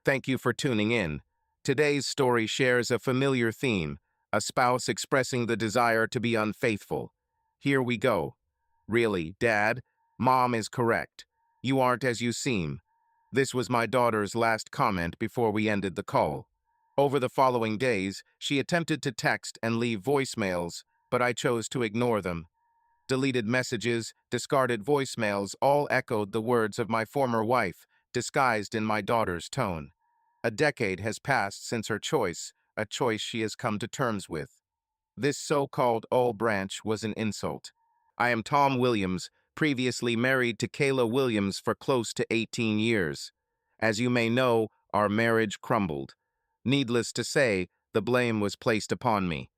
Thank you for tuning in. Today's story shares a familiar theme, a spouse expressing the desire to be unfaithful. Here we go. Really, Dad? Mom is correct. You aren't as you seem. This was my daughter's last comment before we ended the call. Over the following days, she attempted to text and leave voicemails, but I chose to ignore them. Deleted messages, discarded voicemails all echoed the words of my former wife, disguised in my daughter's tone. A decade has passed since her choice, a choice she has come to terms with. This so-called olive branch was an insult. I am Tom Williams, previously married to Kayla Williams for close to 18 years. As you may know, our marriage crumbled. Needless to say, the blame was placed upon me.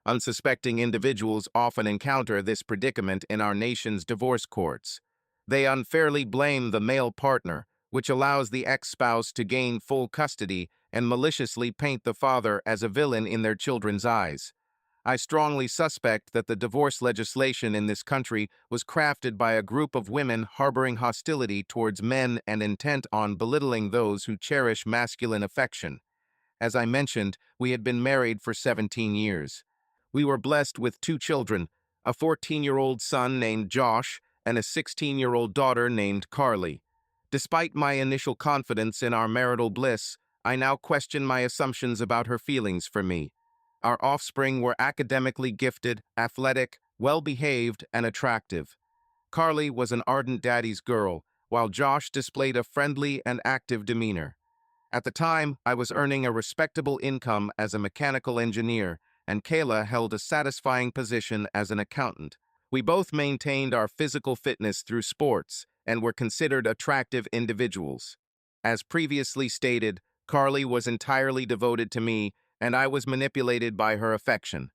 Unsuspecting individuals often encounter this predicament in our nation's divorce courts. They unfairly blame the male partner, which allows the ex-spouse to gain full custody and maliciously paint the father as a villain in their children's eyes. I strongly suspect that the divorce legislation in this country was crafted by a group of women harboring hostility towards men and intent on belittling those who cherish masculine affection. As I mentioned, we had been married for 17 years. We were blessed with two children, a 14-year-old son named Josh and a 16-year-old daughter named Carly. Despite my initial confidence in our marital bliss, I now question my assumptions about her feelings for me. Our offspring were academically gifted, athletic, well-behaved, and attractive. Carly was an ardent daddy's girl, while Josh displayed a friendly and active demeanor. At the time, I was earning a respectable income as a mechanical engineer, and Kayla held a satisfying position as an accountant. We both maintained our physical fitness through sports and were considered attractive individuals. As previously stated, Carly was entirely devoted to me, and I was manipulated by her affection.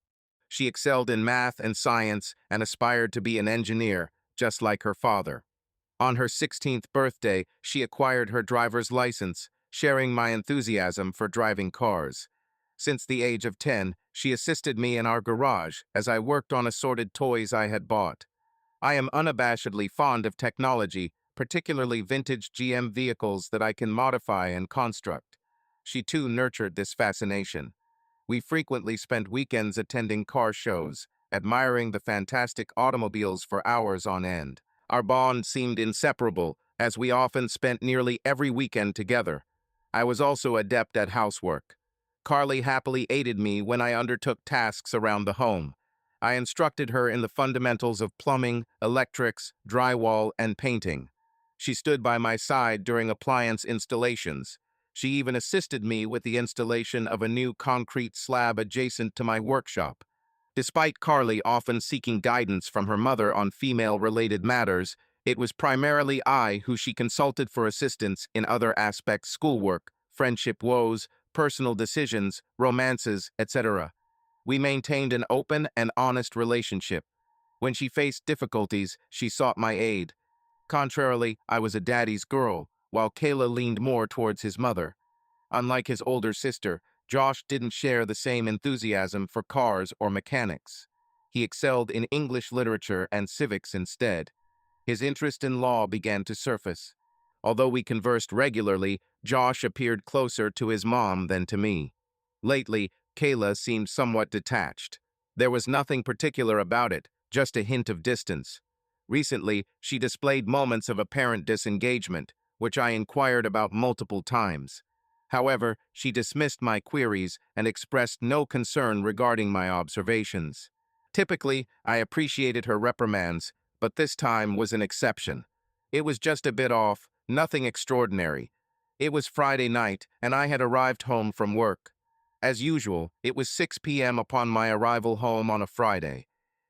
She excelled in math and science and aspired to be an engineer, just like her father. On her 16th birthday, she acquired her driver's license, sharing my enthusiasm for driving cars. Since the age of 10, she assisted me in our garage as I worked on assorted toys I had bought. I am unabashedly fond of technology, particularly vintage GM vehicles that I can modify and construct. She too nurtured this fascination. We frequently spent weekends attending car shows, admiring the fantastic automobiles for hours on end. Our bond seemed inseparable, as we often spent nearly every weekend together. I was also adept at housework. Carly happily aided me when I undertook tasks around the home. I instructed her in the fundamentals of plumbing, electrics, drywall, and painting. She stood by my side during appliance installations. She even assisted me with the installation of a new concrete slab adjacent to my workshop. Despite Carly often seeking guidance from her mother on female-related matters, it was primarily I who she consulted for assistance in other aspects: schoolwork, friendship woes, personal decisions, romances, etc. We maintained an open and honest relationship. When she faced difficulties, she sought my aid. Contrarily, I was a daddy's girl, while Kayla leaned more towards his mother. Unlike his older sister, Josh didn't share the same enthusiasm for cars or mechanics. He excelled in English literature and civics instead. His interest in law began to surface. Although we conversed regularly, Josh appeared closer to his mom than to me. Lately, Kayla seemed somewhat detached. There was nothing particular about it, just a hint of distance. Recently, she displayed moments of apparent disengagement, which I inquired about multiple times. However, she dismissed my queries and expressed no concern regarding my observations. Typically, I appreciated her reprimands, but this time was an exception. It was just a bit off, nothing extraordinary. It was Friday night, and I had arrived home from work. As usual, it was 6 p.m. upon my arrival home on a Friday.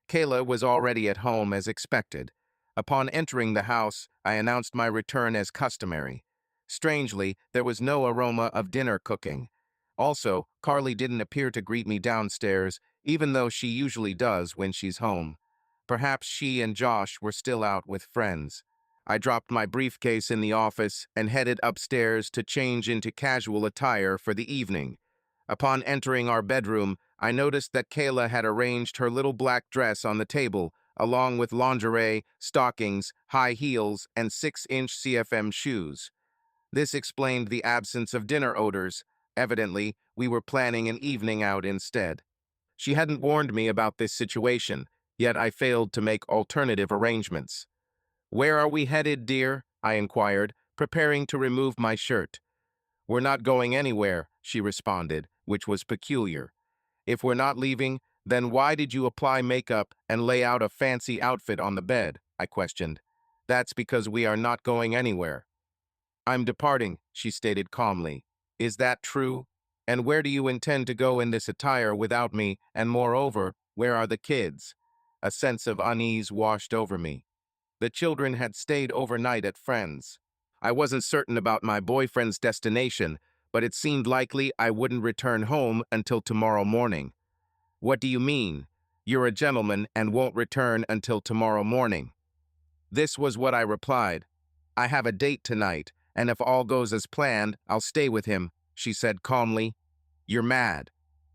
Kayla was already at home as expected. Upon entering the house, I announced my return as customary. Strangely, there was no aroma of dinner cooking. Also, Carly didn't appear to greet me downstairs, even though she usually does when she's home. Perhaps she and Josh were still out with friends. I dropped my briefcase in the office and headed upstairs to change into casual attire for the evening. Upon entering our bedroom, I noticed that Kayla had arranged her little black dress on the table, along with lingerie, stockings, high heels, and 6-inch CFM shoes. This explained the absence of dinner odors. Evidently, we were planning an evening out instead. She hadn't warned me about this situation, yet I failed to make alternative arrangements. "Where are we headed, dear?" I inquired, preparing to remove my shirt. "We're not going anywhere," she responded, which was peculiar. "If we're not leaving, then why did you apply makeup and lay out a fancy outfit on the bed?" I questioned. "That's because we are not going anywhere." "I'm departing," she stated calmly. "Is that true? And where do you intend to go in this attire without me, and moreover, where are the kids?" A sense of unease washed over me. The children had stayed overnight at friends. I wasn't certain about my boyfriend's destination, but it seemed likely I wouldn't return home until tomorrow morning. "What do you mean? You're a gentleman and won't return until tomorrow morning." This was what I replied. "I have a date tonight, and if all goes as planned, I'll stay with him," she said calmly. "You're mad.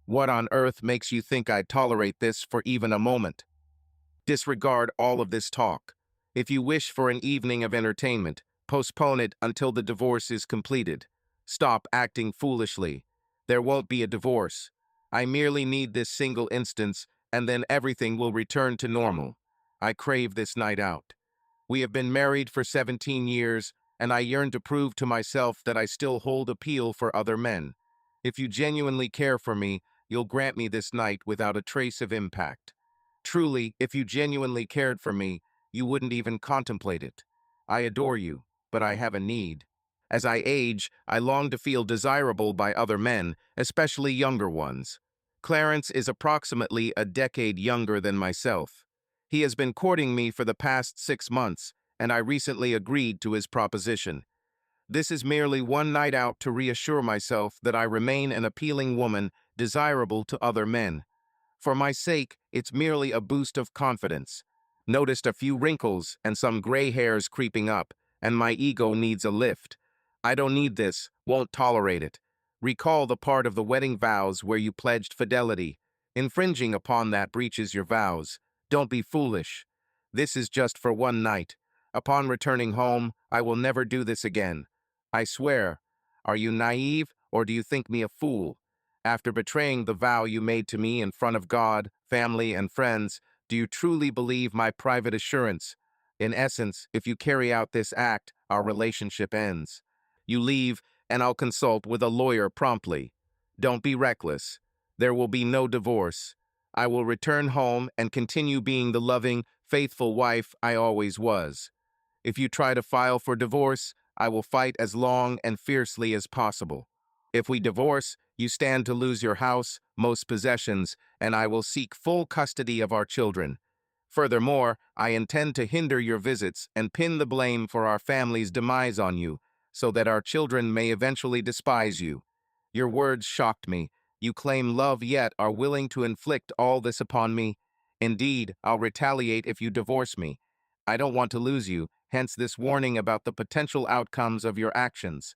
What on earth makes you think I'd tolerate this for even a moment?" "Disregard all of this talk. If you wish for an evening of entertainment, postpone it until the divorce is completed. Stop acting foolishly. There won't be a divorce. I merely need this single instance, and then everything will return to normal. I crave this night out. We have been married for 17 years, and I yearn to prove to myself that I still hold appeal for other men. If you genuinely care for me, you'll grant me this night without a trace of impact. Truly, if you genuinely cared for me, you wouldn't even contemplate it. I adore you, but I have a need. As I age, I long to feel desirable by other men, especially younger ones. Clarence is approximately a decade younger than myself. He has been courting me for the past 6 months, and I recently agreed to his proposition. This is merely one night out to reassure myself that I remain an appealing woman, desirable to other men. For my sake, it's merely a boost of confidence. Noticed a few wrinkles and some gray hairs creeping up, and my ego needs a lift. I don't need this, won't tolerate it. Recall the part of the wedding vows where you pledged fidelity. Infringing upon that breaches your vows. Don't be foolish. This is just for one night. Upon returning home, I will never do this again. I swear. Are you naive, or do you think me a fool? After betraying the vow you made to me in front of God, family, and friends, do you truly believe my private assurance? In essence, if you carry out this act, our relationship ends. You leave, and I'll consult with a lawyer promptly. Don't be reckless. There will be no divorce. I will return home and continue being the loving, faithful wife I always was. If you try to file for divorce, I will fight as long and fiercely as possible. If we divorce, you stand to lose your house, most possessions, and I will seek full custody of our children. Furthermore, I intend to hinder your visits and pin the blame for our family's demise on you, so that our children may eventually despise you. Your words shocked me. You claim love yet are willing to inflict all this upon me. Indeed, I'll retaliate if you divorce me. I don't want to lose you, hence this warning about the potential outcomes of your actions.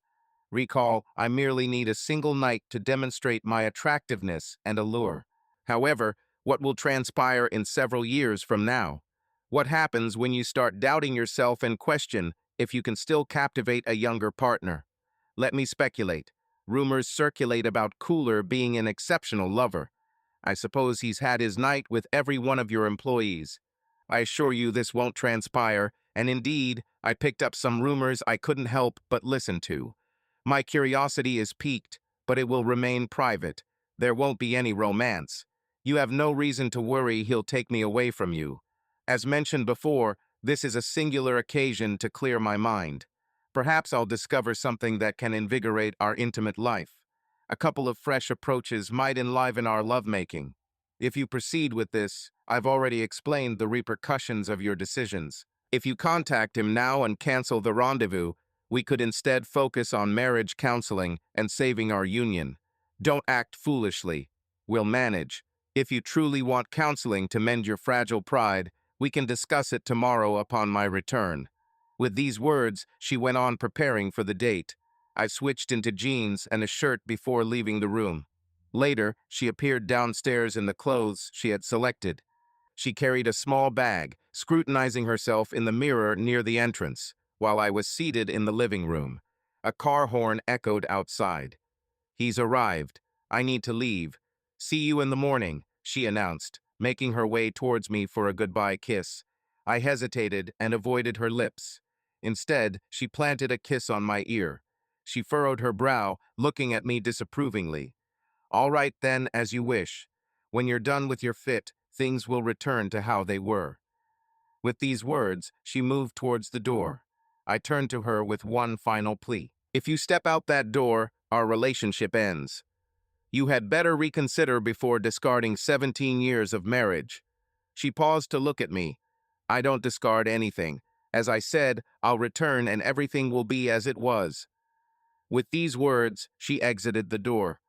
Recall, I merely need a single night to demonstrate my attractiveness and allure. However, what will transpire in several years from now? What happens when you start doubting yourself and question if you can still captivate a younger partner? Let me speculate. Rumors circulate about Cooler being an exceptional lover. I suppose he's had his night with every one of your employees. I assure you this won't transpire, and indeed, I picked up some rumors I couldn't help but listen to. My curiosity is piqued, but it will remain private. There won't be any romance. You have no reason to worry he'll take me away from you. As mentioned before, this is a singular occasion to clear my mind. Perhaps I'll discover something that can invigorate our intimate life. A couple of fresh approaches might enliven our lovemaking. If you proceed with this, I've already explained the repercussions of your decisions. If you contact him now and cancel the rendezvous, we could instead focus on marriage counseling and saving our union. Don't act foolishly. We'll manage. If you truly want counseling to mend your fragile pride, we can discuss it tomorrow upon my return. With these words, she went on preparing for the date. I switched into jeans and a shirt before leaving the room. Later, she appeared downstairs in the clothes she had selected. She carried a small bag, scrutinizing herself in the mirror near the entrance, while I was seated in the living room. A car horn echoed outside. "He's arrived. I need to leave. See you in the morning," she announced, making her way towards me for a goodbye kiss. I hesitated and avoided her lips. Instead, she planted a kiss on my ear. She furrowed her brow, looking at me disapprovingly. "All right then, as you wish. When you're done with your fit, things will return to how they were." With these words, she moved towards the door. I turned to her with one final plea. "If you step out that door, our relationship ends. You had better reconsider before discarding 17 years of marriage." She paused to look at me. "I don't discard anything. As I said, I'll return and everything will be as it was." With these words, she exited the door.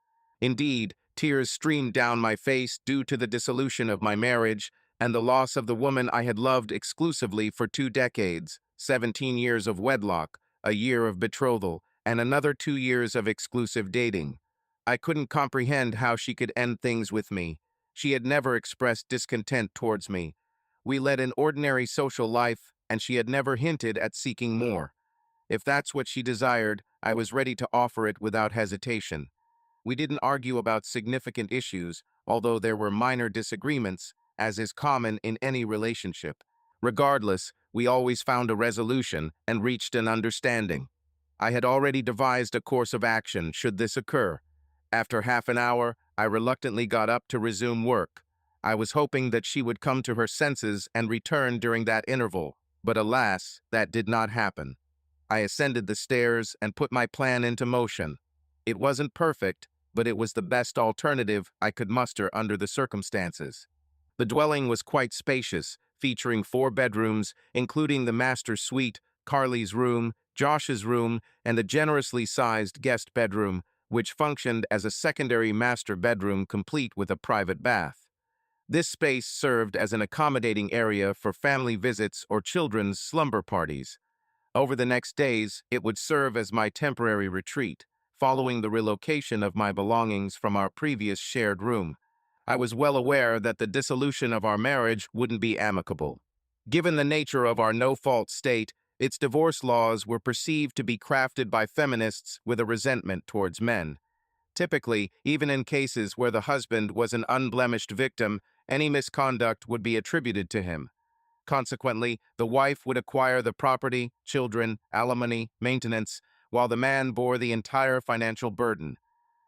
Indeed, tears streamed down my face due to the dissolution of my marriage and the loss of the woman I had loved exclusively for 2 decades, 17 years of wedlock, a year of betrothal, and another 2 years of exclusive dating. I couldn't comprehend how she could end things with me. She had never expressed discontent towards me. We led an ordinary social life, and she had never hinted at seeking more. If that's what she desired, I was ready to offer it without hesitation. We didn't argue about significant issues, although there were minor disagreements, as is common in any relationship. Regardless, we always found a resolution and reached an understanding. I had already devised a course of action should this occur. After half an hour, I reluctantly got up to resume work. I was hoping that she would come to her senses and return during that interval, but alas, that did not happen. I ascended the stairs and put my plan into motion. It wasn't perfect, but it was the best alternative I could muster under the circumstances. The dwelling was quite spacious, featuring 4 bedrooms, including the master suite, Carly's room, Josh's room, and a generously sized guest bedroom, which functioned as a secondary master bedroom complete with a private bath. This space served as an accommodating area for family visits or children's slumber parties. Over the next days, it would serve as my temporary retreat, following the relocation of my belongings from our previous shared room. I was well aware that the dissolution of our marriage wouldn't be amicable. Given the nature of our no-fault state, its divorce laws were perceived to be crafted by feminists with a resentment towards men. Typically, even in cases where the husband was an unblemished victim, any misconduct would be attributed to him. Consequently, the wife would acquire the property, children, alimony, maintenance, while the man bore the entire financial burden.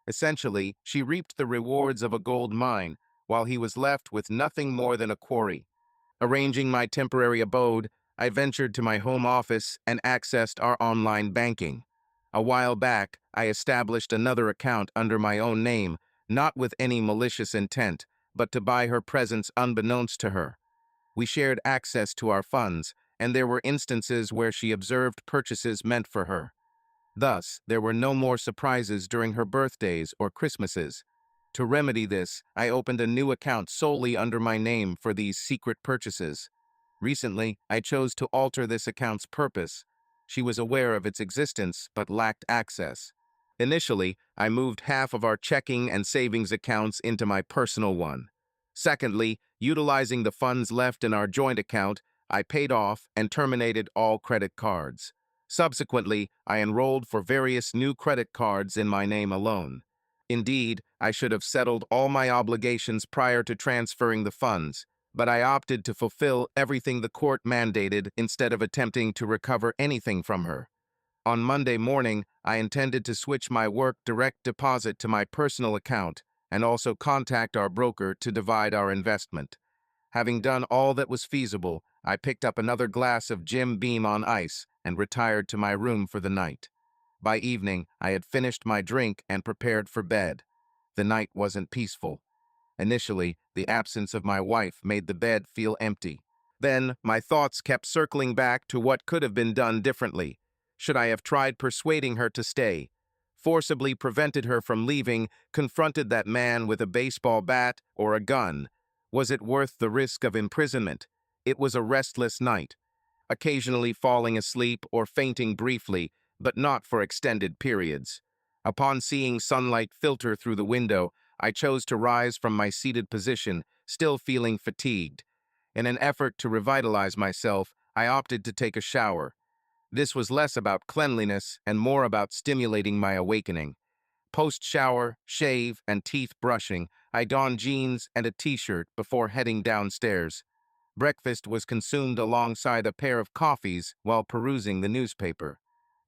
Essentially, she reaped the rewards of a gold mine, while he was left with nothing more than a quarry. Arranging my temporary abode, I ventured to my home office and accessed our online banking. A while back, I established another account under my own name, not with any malicious intent, but to buy her presents unbeknownst to her. We shared access to our funds, and there were instances where she observed purchases meant for her. Thus, there were no more surprises during her birthdays or Christmases. To remedy this, I opened a new account solely under my name for these secret purchases. Recently, I chose to alter this account's purpose. She was aware of its existence, but lacked access. Initially, I moved half of our checking and savings accounts into my personal one. Secondly, utilizing the funds left in our joint account, I paid off and terminated all credit cards. Subsequently, I enrolled for various new credit cards in my name alone. Indeed, I should have settled all my obligations prior to transferring the funds, but I opted to fulfill everything the court mandated instead of attempting to recover anything from her. On Monday morning, I intended to switch my work direct deposit to my personal account and also contact our broker to divide our investment. Having done all that was feasible, I picked up another glass of Jim Beam on ice and retired to my room for the night. By evening, I had finished my drink and prepared for bed. The night wasn't peaceful. Initially, the absence of my wife made the bed feel empty. Then, my thoughts kept circling back to what could have been done differently. Should I have tried persuading her to stay? Forcibly prevented her from leaving, confronted that man with a baseball bat or a gun? Was it worth the risk of imprisonment? It was a restless night, occasionally falling asleep or fainting briefly, but not for extended periods. Upon seeing sunlight filter through the window, I chose to rise from my seated position, still feeling fatigued. In an effort to revitalize myself, I opted to take a shower. This was less about cleanliness and more about stimulating my awakening. Post-shower, shave, and teeth brushing, I donned jeans and a t-shirt before heading downstairs. Breakfast was consumed alongside a pair of coffees while perusing the newspaper.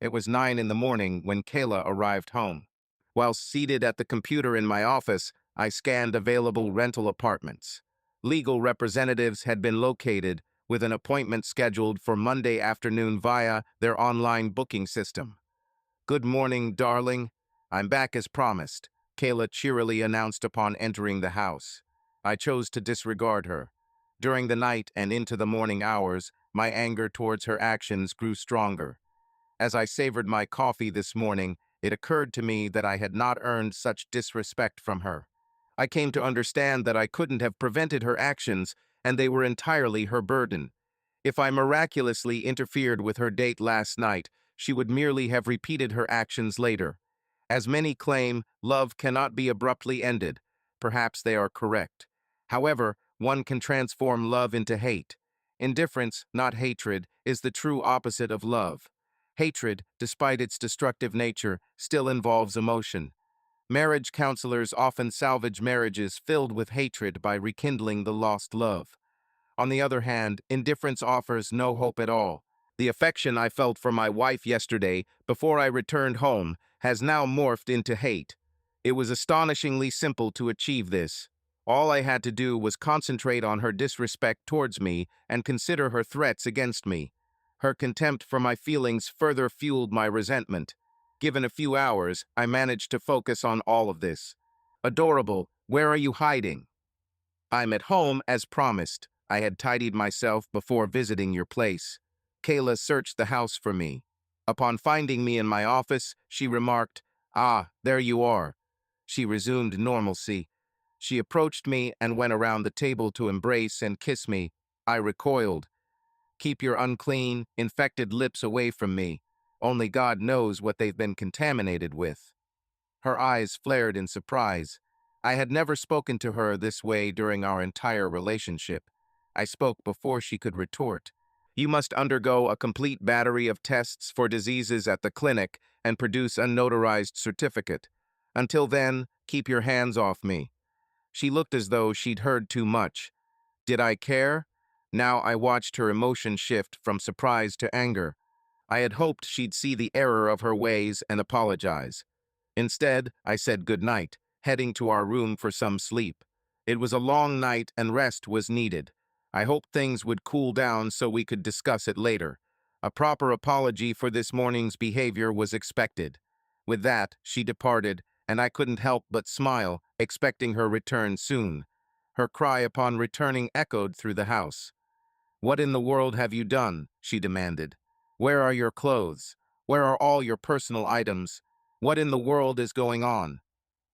It was 9 in the morning when Kayla arrived home. While seated at the computer in my office, I scanned available rental apartments. Legal representatives had been located, with an appointment scheduled for Monday afternoon via their online booking system. "Good morning, darling. I'm back as promised," Kayla cheerily announced upon entering the house. I chose to disregard her. During the night and into the morning hours, my anger towards her actions grew stronger. As I savored my coffee this morning, it occurred to me that I had not earned such disrespect from her. I came to understand that I couldn't have prevented her actions, and they were entirely her burden. If I miraculously interfered with her date last night, she would merely have repeated her actions later. As many claim, love cannot be abruptly ended. Perhaps they are correct. However, one can transform love into hate. Indifference, not hatred, is the true opposite of love. Hatred, despite its destructive nature, still involves emotion. Marriage counselors often salvage marriages filled with hatred by rekindling the lost love. On the other hand, indifference offers no hope at all. The affection I felt for my wife yesterday, before I returned home, has now morphed into hate. It was astonishingly simple to achieve this. All I had to do was concentrate on her disrespect towards me and consider her threats against me. Her contempt for my feelings further fueled my resentment. Given a few hours, I managed to focus on all of this. "Adorable, where are you hiding?" "I'm at home, as promised. I had tidied myself before visiting your place." Kayla searched the house for me. Upon finding me in my office, she remarked, "Ah, there you are." She resumed normalcy. She approached me and went around the table to embrace and kiss me. I recoiled. "Keep your unclean, infected lips away from me. Only God knows what they've been contaminated with." Her eyes flared in surprise. I had never spoken to her this way during our entire relationship. I spoke before she could retort. "You must undergo a complete battery of tests for diseases at the clinic and produce a notarized certificate. Until then, keep your hands off me." She looked as though she'd heard too much. Did I care? Now I watched her emotion shift from surprise to anger. I had hoped she'd see the error of her ways and apologize. Instead, I said goodnight, heading to our room for some sleep. It was a long night and rest was needed. I hoped things would cool down so we could discuss it later. A proper apology for this morning's behavior was expected. With that, she departed, and I couldn't help but smile, expecting her return soon. Her cry upon returning echoed through the house. "What in the world have you done?" she demanded. "Where are your clothes? Where are all your personal items? What in the world is going on?"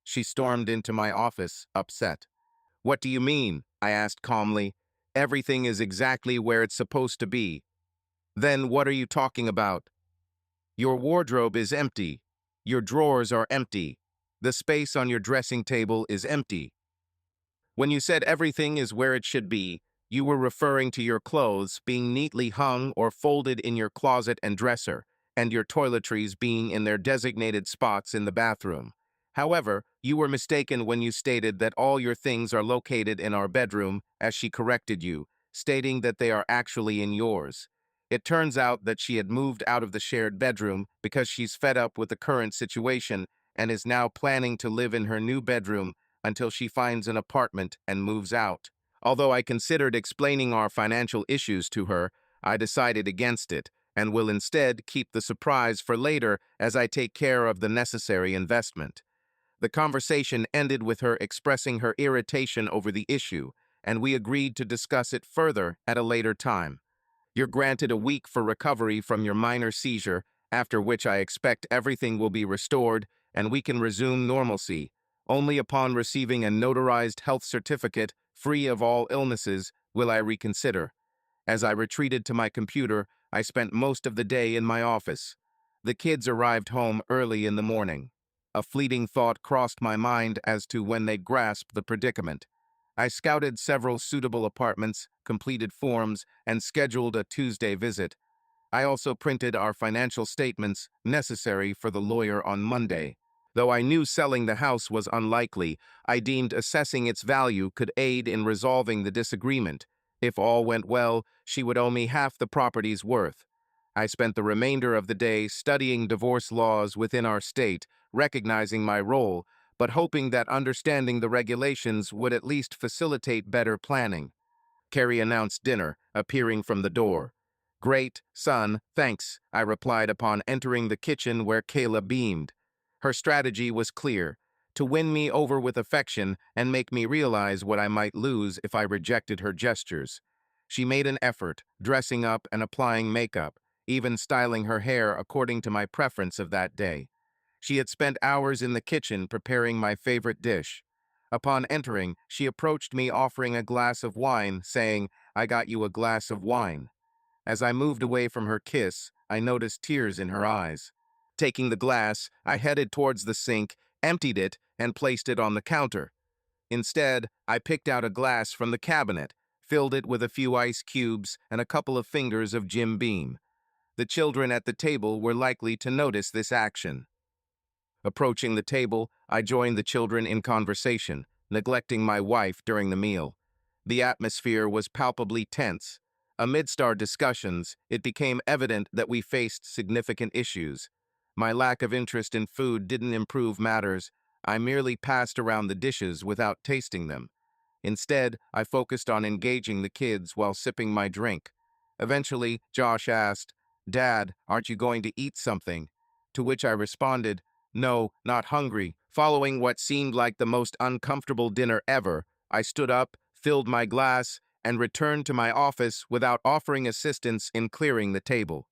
She stormed into my office, upset. "What do you mean?" I asked calmly. "Everything is exactly where it's supposed to be." "Then what are you talking about?" "Your wardrobe is empty. Your drawers are empty. The space on your dressing table is empty. When you said everything is where it should be, you were referring to your clothes being neatly hung or folded in your closet and dresser, and your toiletries being in their designated spots in the bathroom. However, you were mistaken when you stated that all your things are located in our bedroom, as she corrected you, stating that they are actually in yours. It turns out that she had moved out of the shared bedroom because she's fed up with the current situation and is now planning to live in her new bedroom until she finds an apartment and moves out. Although I considered explaining our financial issues to her, I decided against it and will instead keep the surprise for later as I take care of the necessary investment. The conversation ended with her expressing her irritation over the issue, and we agreed to discuss it further at a later time. "You're granted a week for recovery from your minor seizure, after which I expect everything will be restored and we can resume normalcy. Only upon receiving a notarized health certificate, free of all illnesses, will I reconsider." As I retreated to my computer, I spent most of the day in my office. The kids arrived home early in the morning. A fleeting thought crossed my mind as to when they'd grasp the predicament. I scouted several suitable apartments, completed forms, and scheduled a Tuesday visit. I also printed our financial statements necessary for the lawyer on Monday. Though I knew selling the house was unlikely, I deemed assessing its value could aid in resolving the disagreement. If all went well, she would owe me half the property's worth. I spent the remainder of the day studying divorce laws within our state, recognizing my role, but hoping that understanding the regulations would at least facilitate better planning. Carrie announced dinner, appearing from the door. "Great, son, thanks," I replied upon entering the kitchen where Kayla beamed. Her strategy was clear: to win me over with affection and make me realize what I might lose if I rejected her gestures. She made an effort, dressing up and applying makeup, even styling her hair according to my preference of that day. She had spent hours in the kitchen preparing my favorite dish. Upon entering, she approached me offering a glass of wine, saying, "I got you a glass of wine." As I moved away from her kiss, I noticed tears in her eyes. Taking the glass, I headed towards the sink, emptied it, and placed it on the counter. Instead, I picked out a glass from the cabinet, filled it with a few ice cubes and a couple of fingers of Jim Beam. The children at the table were likely to notice this action. Approaching the table, I joined the children in conversation, neglecting my wife during the meal. The atmosphere was palpably tense. Amidst our discussions, it became evident that we faced significant issues. My lack of interest in food didn't improve matters. I merely passed around the dishes without tasting them. Instead, I focused on engaging the kids while sipping my drink. Eventually, Josh asked, "Dad, aren't you going to eat something?" To which I responded, "No, not hungry." Following what seemed like the most uncomfortable dinner ever, I stood up, filled my glass, and returned to my office without offering assistance in clearing the table.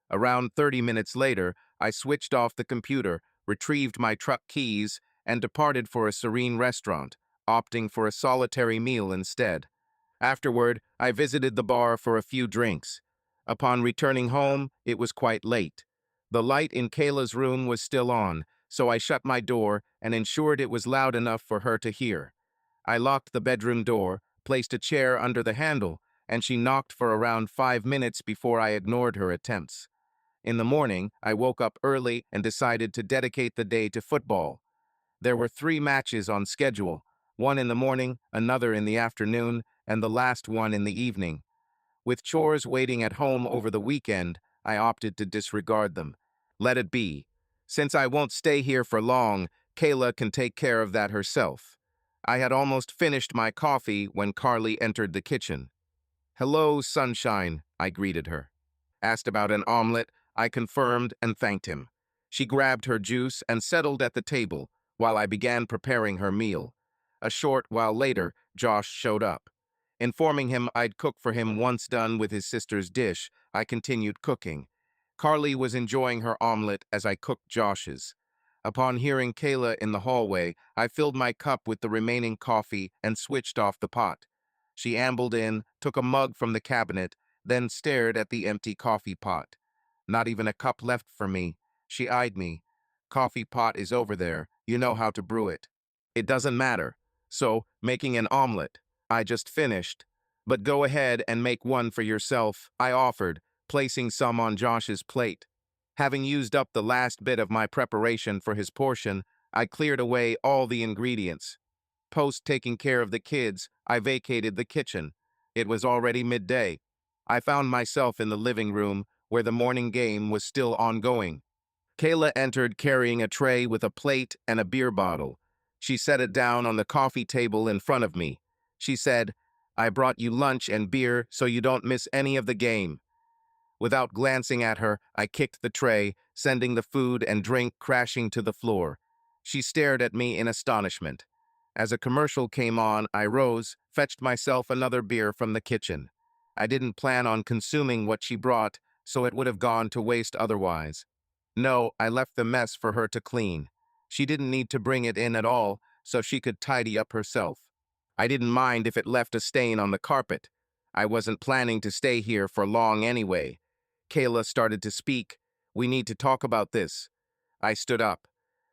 Around 30 minutes later, I switched off the computer, retrieved my truck keys, and departed for a serene restaurant, opting for a solitary meal instead. Afterward, I visited the bar for a few drinks. Upon returning home, it was quite late. The light in Kayla's room was still on, so I shut my door and ensured it was loud enough for her to hear. I locked the bedroom door, placed a chair under the handle, and she knocked for around 5 minutes before I ignored her attempts. In the morning, I woke up early and decided to dedicate the day to football. There were 3 matches on schedule, one in the morning, another in the afternoon, and the last one in the evening. With chores waiting at home over the weekend, I opted to disregard them. Let it be. Since I won't stay here for long, Kayla can take care of that herself. I had almost finished my coffee when Carly entered the kitchen. "Hello, sunshine," I greeted her. Asked about an omelet, I confirmed and thanked him. She grabbed her juice and settled at the table while I began preparing her meal. A short while later, Josh showed up. Informing him I'd cook for him once done with his sister's dish, I continued cooking. Carly was enjoying her omelet as I cooked Josh's. Upon hearing Kayla in the hallway, I filled my cup with the remaining coffee and switched off the pot. She ambled in, took a mug from the cabinet, then stared at the empty coffee pot. "Not even a cup left for me." She eyed me. "Coffee pot is over there. You know how to brew it." "It doesn't matter." "So, making an omelet. I just finished." "But go ahead and make one for yourself," I offered, placing some on Josh's plate. Having used up the last bit of my preparation for his portion, I cleared away all the ingredients. Post taking care of the kids, I vacated the kitchen. It was already midday. I found myself in the living room, where the morning game was still ongoing. Kayla entered carrying a tray with a plate and a beer bottle. She set it down on the coffee table in front of me. She said, "I brought you lunch and beer so you don't miss any of the game." Without glancing at her, I kicked the tray, sending the food and drink crashing to the floor. She stared at me in astonishment. As a commercial came on, I rose, fetched myself another beer from the kitchen. I didn't plan on consuming what she brought, so it would have gone to waste otherwise. No, I left the mess for her to clean. She didn't need to bring it in at all, so she could tidy up herself. I didn't mind if it left a stain on the carpet. I wasn't planning to stay here for long anyway. Kayla started to speak. "We need to talk about this." I stood up.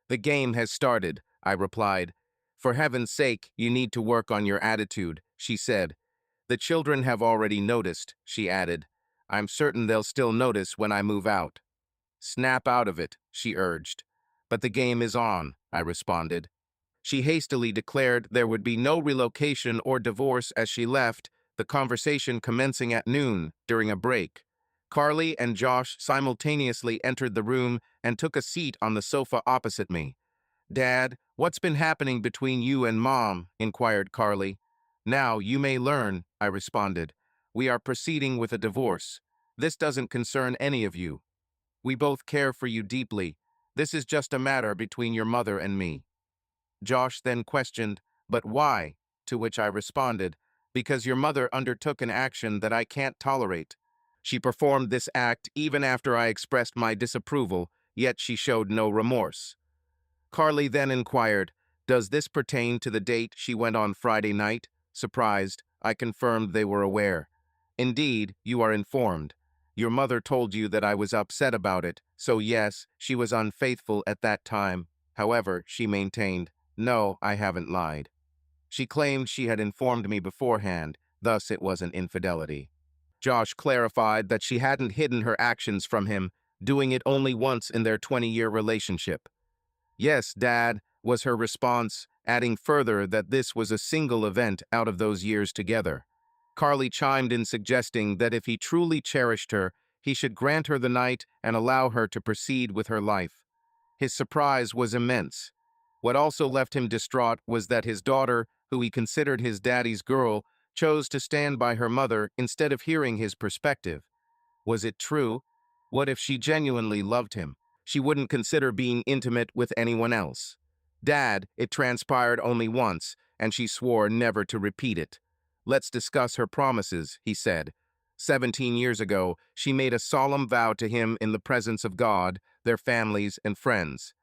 "The game has started," I replied. "For heaven's sake, you need to work on your attitude," she said. "The children have already noticed," she added. I'm certain they'll still notice when I move out. Snap out of it, she urged. But the game is on, I responded. She hastily declared there would be no relocation or divorce as she left, the conversation commencing at noon during a break. Carly and Josh simultaneously entered the room and took a seat on the sofa opposite me. "Dad, what's been happening between you and Mom?" inquired Carly. "Now, you may learn," I responded. "We are proceeding with a divorce. This doesn't concern any of you. We both care for you deeply. This is just a matter between your mother and me." Josh then questioned, "But why?" To which I responded, "Because your mother undertook an action that I can't tolerate. She performed this act even after I expressed my disapproval, yet she showed no remorse." Carly then inquired, "Does this pertain to the date she went on Friday night?" Surprised, I confirmed they were aware. "Indeed, you are informed. Your mother told you that I was upset about it, so yes, she was unfaithful at that time." However, she maintained, "No, I haven't lied." She claimed she had informed me beforehand, thus it wasn't infidelity. Josh clarified that she hadn't hidden her actions from him, doing it only once in their 20-year relationship. "Yes, Dad," was her response, adding further that this was a single event out of those years together. Carly chimed in suggesting that if he truly cherished her, he should grant her the night and allow her to proceed with her life. His surprise was immense. What also left him distraught was that his daughter, who he considered his daddy's girl, chose to stand by her mother instead of hearing his perspective. Was it true? What if she genuinely loved him? She wouldn't consider being intimate with anyone else. "Dad, it transpired only once, and she swore never to repeat it." "Let's discuss her promises," he said. 17 years ago, she made a solemn vow to him in the presence of God, their families, and friends.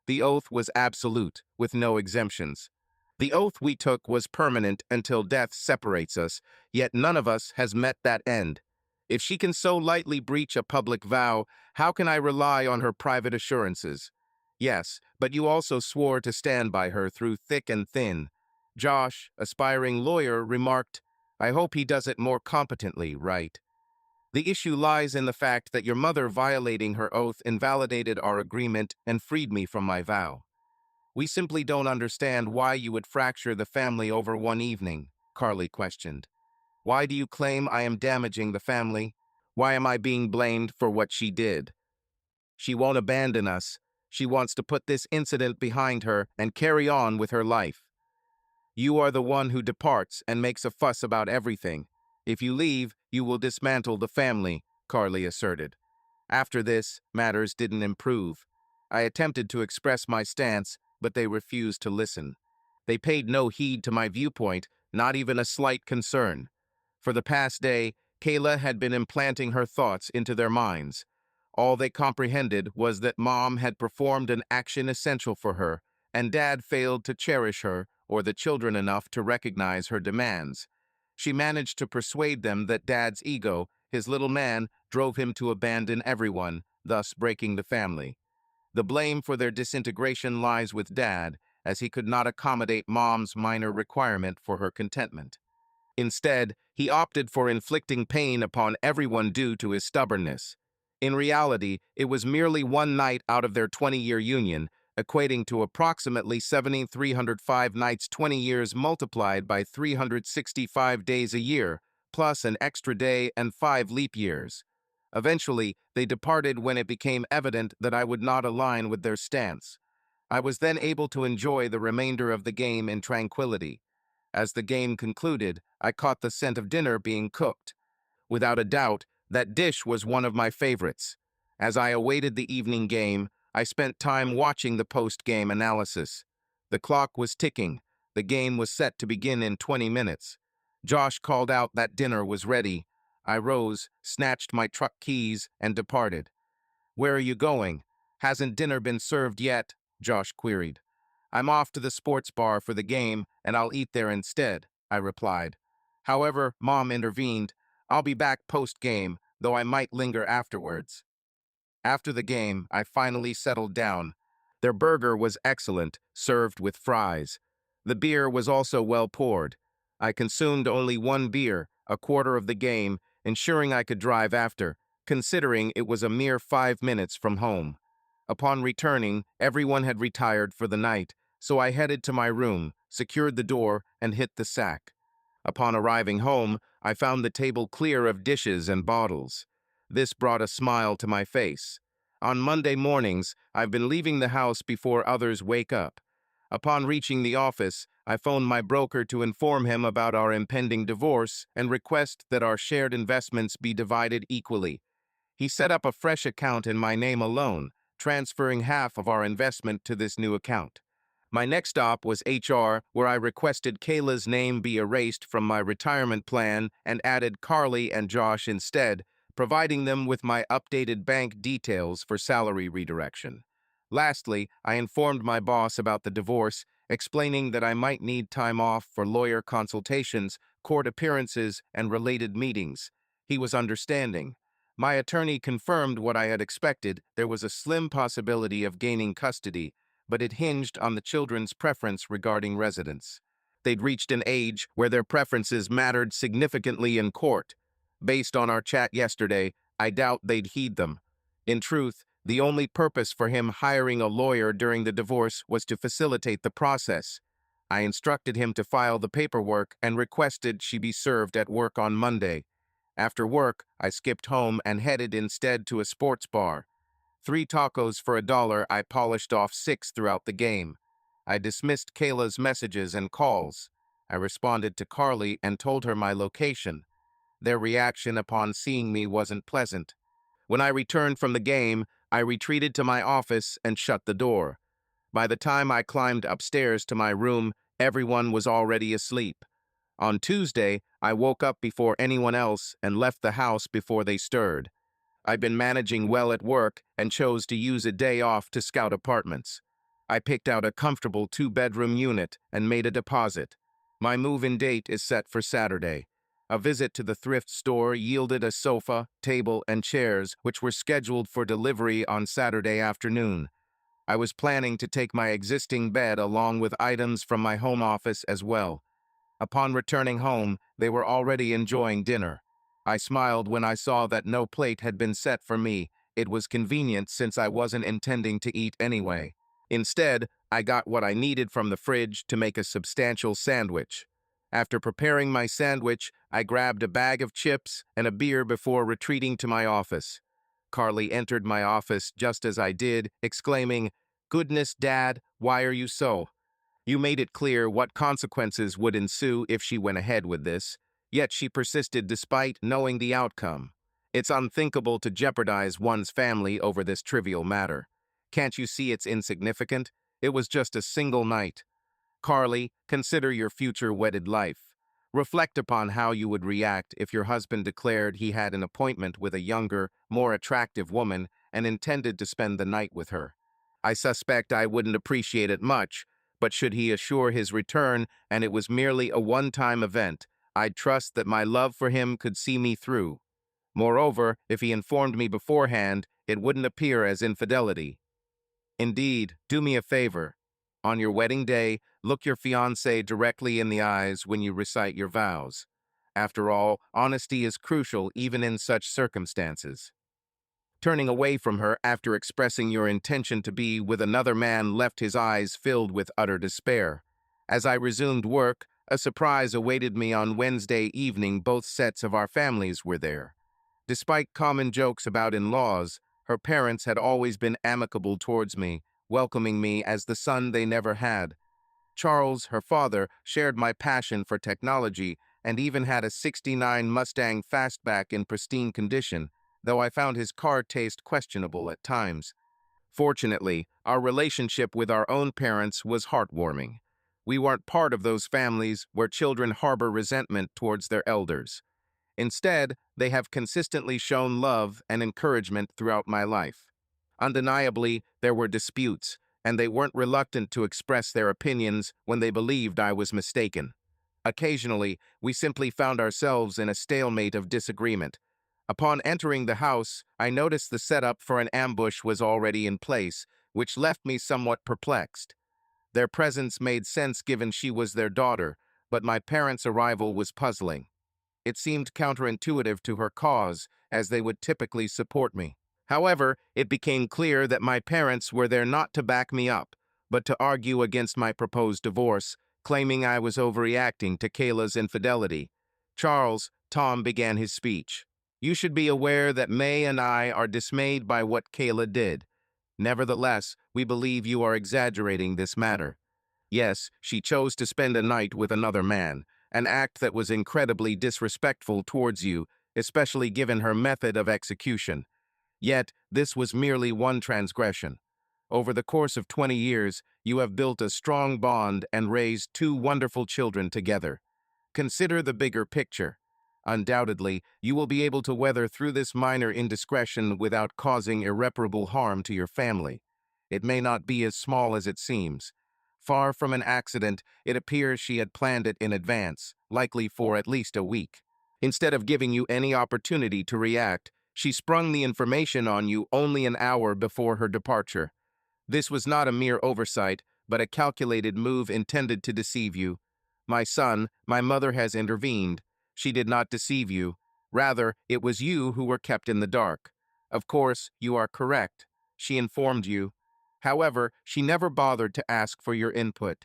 The oath was absolute, with no exemptions. "The oath we took was permanent until death separates us, yet none of us has met that end. If she can so lightly breach a public vow, how can I rely on her private assurances?" "Yes, but you also swore to stand by her through thick and thin." Josh, aspiring lawyer, remarked, "I hope he does it more competently, right? The issue lies in the fact that your mother violating her oath invalidated our agreement and freed me from my vow. We simply don't understand why you would fracture the family over one evening," Carly questioned. "Why do you claim I am damaging the family? Why am I being blamed for what she did? She won't abandon us. She wants to put this incident behind her and carry on with her life. You are the one who departs and makes a fuss about everything. If you leave, you will dismantle the family," Carly asserted. After this, matters didn't improve. I attempted to express my stance, but they refused to listen. They paid no heed to my viewpoint, not even a slight concern. For the past day, Kayla had been implanting her thoughts into their minds. All they comprehended was that Mom had performed an action essential for her, and Dad failed to cherish her or the children enough to recognize her demands. She managed to persuade them that Dad's ego, his little man, drove him to abandon everyone, thus breaking the family. The blame for their disintegration lies with Dad, as he could not accommodate Mom's minor requirement for her contentment. Instead, he opted for inflicting pain upon everyone due to his stubbornness. In reality, it was merely one night out of their 20-year union, equating to approximately 7,305 nights, 20 years multiplied by 365 days a year, plus an extra day and 5 leap years. Eventually, they departed when it became evident that I would not align with their stance. I was then able to enjoy the remainder of the game in tranquility. As the game concluded, I caught the scent of dinner being cooked. Without a doubt, that dish was one of my favorites. As I awaited the evening game, I spent time watching the post-game analysis. The clock was ticking. The game was set to begin in 20 minutes. Josh called out that dinner was ready. I rose, snatched my truck keys, and departed. "Where are you going? Hasn't dinner been served yet?" Josh queried. "I'm off to the sports bar for the game, and I'll eat there instead," I replied. However, Mom intervened. "I'll be back post-game, though I might linger afterwards." After the game, I finally settled down. Their burger was excellent, served with fries. The beer was also well poured. I consumed only one beer, a quarter of the game, ensuring I could drive after, considering it was a mere 5 minutes from home. Upon returning, everyone had retired for the night, so I headed to my room, secured the door, and hit the sack. Upon arriving home, I found the table clear of dishes and bottles. This brought a smile to my face. On Monday mornings, I've been leaving the house before others wake up. Upon reaching the office, I phoned my broker to inform him about our impending divorce and request that our shared investments be divided equally. He set up a fresh account in my name alone, transferring half of our investment to this new account. My next stop was HR, where I requested Kayla's name be erased from my retirement plan and added Carly and Josh instead, providing them with my updated bank details for salary redirection. Lastly, I informed my boss about the divorce, explaining that I might need time off for lawyer consultations, court appearances, and related meetings. He was understanding. My attorney confirmed what I had expected. There was a slim possibility of gaining custody, but it hinged on the children's preference regarding residence. They'd reached an age where their preferences mattered significantly in court. Based on our chat yesterday, I doubt they'd heed them. In truth, the only purpose for him hiring a lawyer during the divorce was to facilitate the process. I instructed him to file the paperwork and requested she be served at work on Monday. After work, I skipped home and headed instead to a sports bar. 3 tacos for $1, I polished off 6 throughout the game. I dismissed Kayla's messages and calls. I responded to Carly and told her my location. Their reaction upon seeing me wasn't pleasant. When I returned from the game, I retreated to my office and shut the door. By the time I climbed upstairs to my room, everyone was already asleep. On Tuesday, I woke up before anyone else and left the house before they stirred. I've been managing well at work and chose to use a day off to scout apartments. I picked out a comfortable 2-bedroom unit and made a deposit. My move-in date is set for Saturday. A visit to the thrift store yielded a sofa, table, and chairs which were scheduled for delivery on Saturday afternoon. I was planning to take my existing bed along with items from my home office as well. Upon returning home, they were already enjoying dinner. I smiled when I saw that no plate had been set for me. It was convenient since I wasn't intending to eat anyway. Instead, I got what I needed from the fridge to make a substantial sandwich. After preparing my sandwich, I grabbed a bag of chips and a beer before retreating to my office. Carly entered my office just as I did, exclaiming, "Goodness, Dad, why are you so?" You made it clear what consequences would ensue if she went ahead with this, yet she persisted despite knowing the outcome. It's unthinkable to jeopardize one's family over this trivial matter. Can't you see it's insignificant? It was just a single night. Carly, consider your future wedded life. Reflect upon how you would react if your husband declared he had an appointment with a younger, more attractive woman and intended to spend the night with her. I suspect I wouldn't appreciate it much, but should he assure his return and it was merely a one-time event, I'd trust that my love for him could see me through. Moreover, if he informed me beforehand, it wouldn't appear as infidelity. Indeed, do me a favor. On your wedding day, look your fiancé directly in the eyes when you recite your vows. After all, honesty is crucial even in such circumstances. Turning away from her after expressing your intention to be with another man left his eyes filled with utter despair. As I resumed work, a surprise awaited me on Wednesday evening. Both sets of our families were there. Despite common jokes about in-laws, her parents had always been amicable towards me, welcoming me as the son they never had. Charles, her father, shared my passion for technology and even had a '69 Mustang Fastback in pristine condition, though I found his car taste questionable at times. Fortunately, our relationship with our own parents was heartwarming. We weren't part of those families where children harbor resentment towards their elders. Instead, they have consistently shown love and encouragement throughout my life. Undeniably, there were disputes, and they weren't reluctant to express their opinions when they believed I was mistaken. Occasionally, we simply found ourselves in a stalemate of disagreement. Upon entering the house, I noticed the setup for an ambush was already in place, which left me somewhat perplexed. Their presence made sense given she was their daughter, but my parents' arrival was puzzling. It seemed counterintuitive to her cause, as they would typically support me. However, it became clear that my parents were there not to back me up, but to argue against my proposed divorce, claiming I was overreacting to Kayla's infidelity. Charles, Tom began his speech. You should be aware that May and I are dismayed by what Kayla did. Nevertheless, we believe you are exaggerating this matter. Yes, she chose to spend a night with another man, an act that was incredibly disrespectful towards you, especially given her method of execution. Yet, this was merely one transgression. Over the course of 20 years, you have built a strong bond and raised two wonderful children together. Consider the bigger picture. Undoubtedly, you will be able to weather through this minor indiscretion without causing irreparable harm to your family. It may not be as small as it seems. Far from an accident, it appears she had planned it in advance, likely for at least a week. Instead of giving you any opportunity to react, she sprung the information on you only an hour before her departure. This was not a mere oversight, but a calculated move intended to deceive you. My son, my mother has intervened. She did not deceive you. Rather, it was you who were kept in the dark. Of course, you are correct. She informed you. However, she never bothered to ask for your input.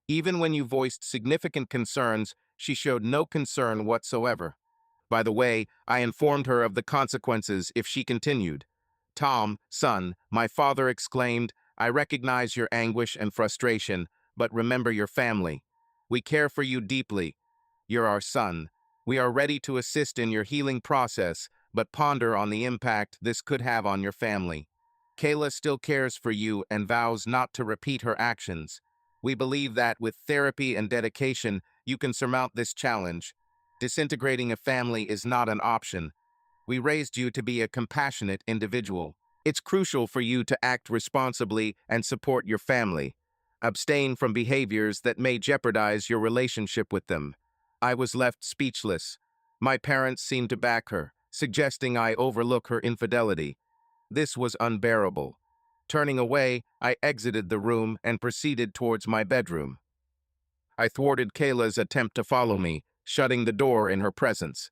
Even when you voiced significant concerns, she showed no concern whatsoever. By the way, I informed her of the consequences if she continued. Tom, son, my father exclaimed, I recognize your anguish and frustration, but remember your family. We care for you deeply. You're our son. We are ready to assist in your healing process, but ponder on the impact this could have on your family. Kayla still cares for you and vows not to repeat her actions. We believe that with therapy and dedication, you can surmount this challenge. Disintegrating a family is not an option. We raised you to be a compassionate individual. It's crucial for you to act responsibly and support your family. Abstain from behaviors that may jeopardize your relationship with them. I was left speechless. My parents seemed to back her, suggesting I overlook her infidelity. This was unbearable. Turning away, I exited the room and proceeded towards my bedroom. I thwarted Kayla's attempt to follow me, shutting the door in her presence.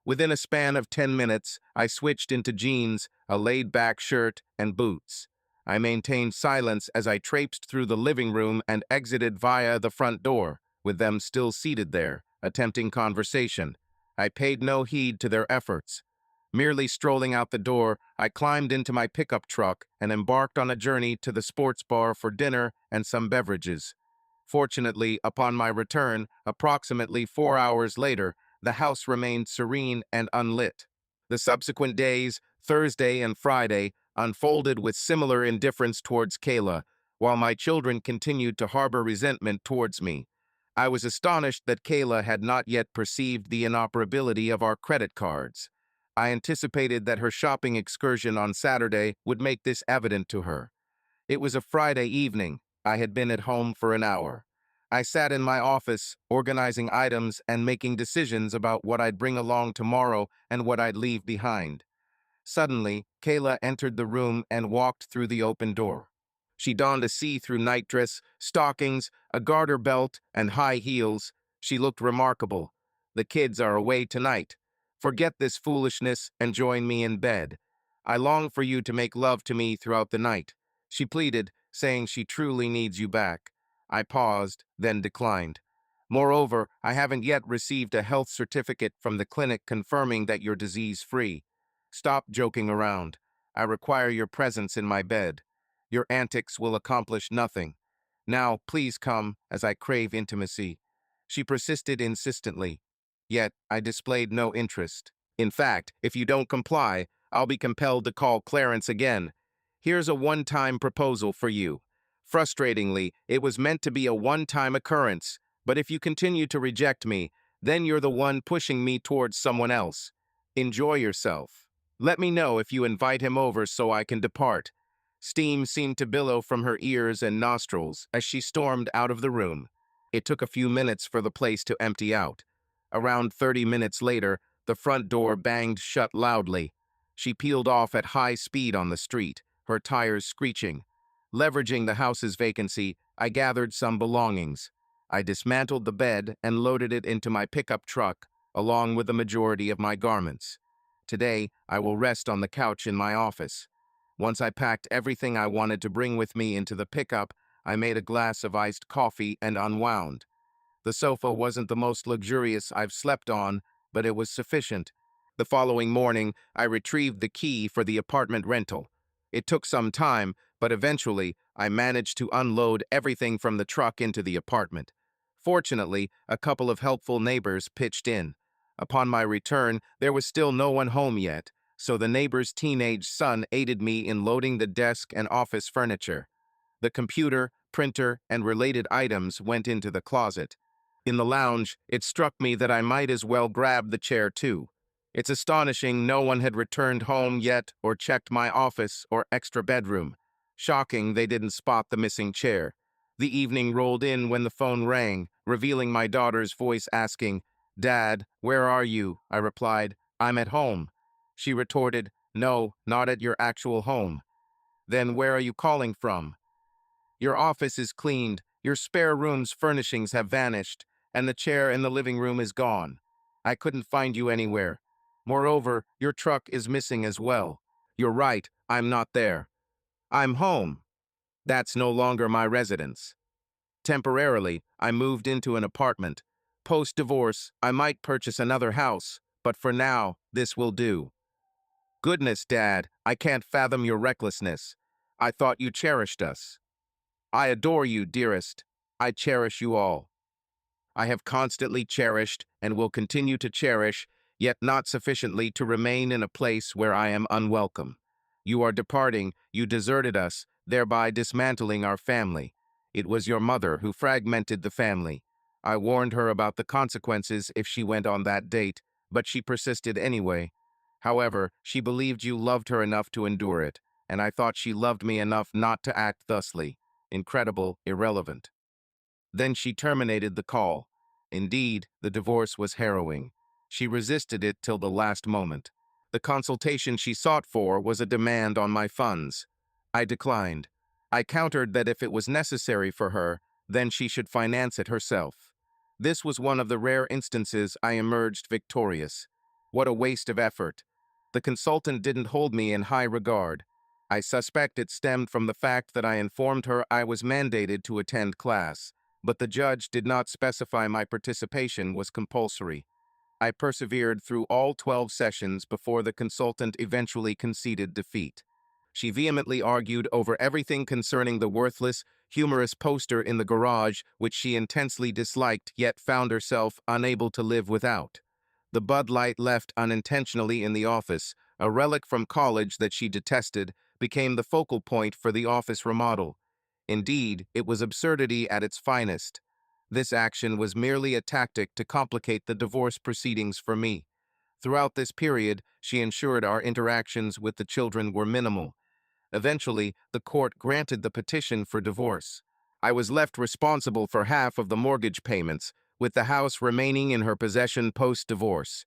Within a span of 10 minutes, I switched into jeans, a laid-back shirt, and boots. I maintained silence as I traipsed through the living room and exited via the front door, with them still seated there, attempting conversation. I paid no heed to their efforts. Merely strolling out the door, I climbed into my pickup truck and embarked on a journey to the sports bar for dinner and some beverages. Fortunately, upon my return, approximately 4 hours later, the house remained serene and unlit. The subsequent days, Thursday and Friday, unfolded with similar indifference towards Kayla, while my children continued to harbor resentment towards me. I was astonished that Kayla had not yet perceived the inoperability of our credit cards. I anticipated that her shopping excursion on Saturday would make this evident to her. It was a Friday evening. I had been at home for an hour. I sat in my office, organizing items and making decisions about what I'd bring along tomorrow and what I'd leave behind. Suddenly, Kayla entered the room and walked through the open door. She donned a see-through nightdress, stockings, a garter belt, and high heels. She looked remarkable. The kids are away tonight. Forget this foolishness and join me in bed. I long for you to make love to me throughout the night. She pleaded, saying she truly needs you back. I paused, then declined. Moreover, I haven't yet received a health certificate from the clinic confirming that you're disease-free. Stop joking around. I require your presence in my bed. Your antics will accomplish nothing. Now, please come, as I crave intimacy. She persisted insistently. Yet, I displayed no interest. In fact, if you don't comply, I'll be compelled to call Clarence again. Here's a one-time proposal for you. Frustratingly, it was meant to be a one-time occurrence, but if you continue to reject me, then you're the one pushing me towards someone else. Enjoy yourself. Let me know if you invite him over so I can depart. Steam seemed to billow from her ears and nostrils as she stormed out of the room. It took a few minutes for the place to empty out. Around 30 minutes later, the front door banged shut loudly. She peeled off at high speed on the street, her tires screeching. Leveraging the house's vacancy, I gathered some belongings. I dismantled the bed and loaded it into my pickup truck, along with the majority of my garments. Today, I will rest on the couch in my office. Once I packed everything I wanted to bring with me into the pickup, I made a glass of iced coffee and unwound. The sofa wasn't the most luxurious I've slept on, but it was sufficient. The following morning, I retrieved the key for the apartment rental. It took some time, but eventually, I managed to unload everything from the truck into the apartment. Fortunately, a couple of helpful neighbors pitched in. Upon my return, there was still no one home yet, so the neighbor's teenage son aided me in loading the desk and office furniture. The computer, printer, and related items went into the closet. In the lounge, it struck me that I might as well grab the chair too. It's astonishing no one had returned home yet or checked my office or extra bedroom. Shocking they didn't spot the missing chair. The evening rolled in when the phone rang, revealing my daughter's voice asking, "Dad, where are you?" I replied, "I'm at home." She retorted, "No, not at your actual home." "Then where are you calling from?" "Your office is cleaned, your spare room's furnishings have vanished, and the chair in the living room is gone. I couldn't find you anywhere. Moreover, your truck is missing as well. You're right, I'm not there. I'm home. That's no longer my residence. Temporarily, I moved into an apartment. Post-divorce, I might purchase another house, but for now, this will do." "Goodness, Dad, I can't fathom your recklessness. I thought you cherished us." "I adore you, dearest. I cherish you all. I have constantly cherished and will continue to cherish, yet not sufficiently to remain in a place where I am unwelcome. You are departing, you deserted us, thereby dismantling our family. It was your mother who fragmented the family. I warned her about the consequences if she went on that date, but she persisted anyway. However, she believed you loved her enough to endure it, and I thought she loved me enough not to act thusly. Incredible, irrelevant. Then she terminated the call. Indeed, the divorce was harrowing. She resisted it till the last moment. The consultation she sought for was a demand on my funds. I declined. I countered that if it was necessary for her, then she should finance it herself. This was one of the rare instances I emerged victorious. What a waste of effort. The consultant didn't hold me in high regard. I suspect it stemmed from the fact that I informed her I was mandated to attend class, but the judge did not specify my participation was compulsory. I persevered through all 12 sessions before the consultant eventually conceded defeat. She vehemently argued over everything concerning the worthless, humorous poster in the garage which she intensely disliked yet found herself unable to live without. The Bud Light left unintentionally in the office, a relic from college that she detested, became the focal point for the office remodel. Indeed, it was absurdity at its finest. This action was merely a tactic to complicate the divorce proceedings for me. Throughout this period, she ensured our interactions with the children were minimal. Eventually, the court granted the petition for divorce. I was left responsible for half of the mortgage payments, with the house remaining in her possession post-divorce.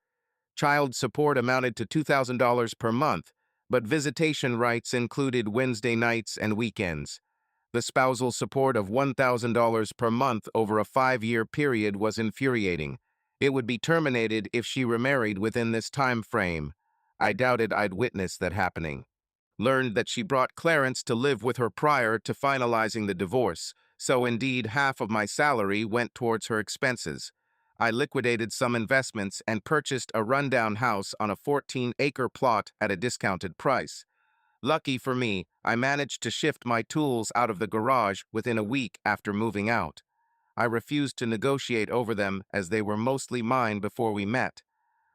Child support amounted to $2,000 per month, but visitation rights included Wednesday nights and weekends. The spousal support of $1,000 per month over a 5-year period was infuriating. It would be terminated if she remarried within this time frame. I doubted I'd witness that happening. Learned that she brought Clarence to live with her prior to finalizing the divorce, so indeed half of my salary went towards her expenses. I liquidated some investments and purchased a rundown house on a 14-acre plot at a discounted price. Lucky for me, I managed to shift my tools out of the garage within a week after moving out. I refused to negotiate over them as they were mostly mine before we met.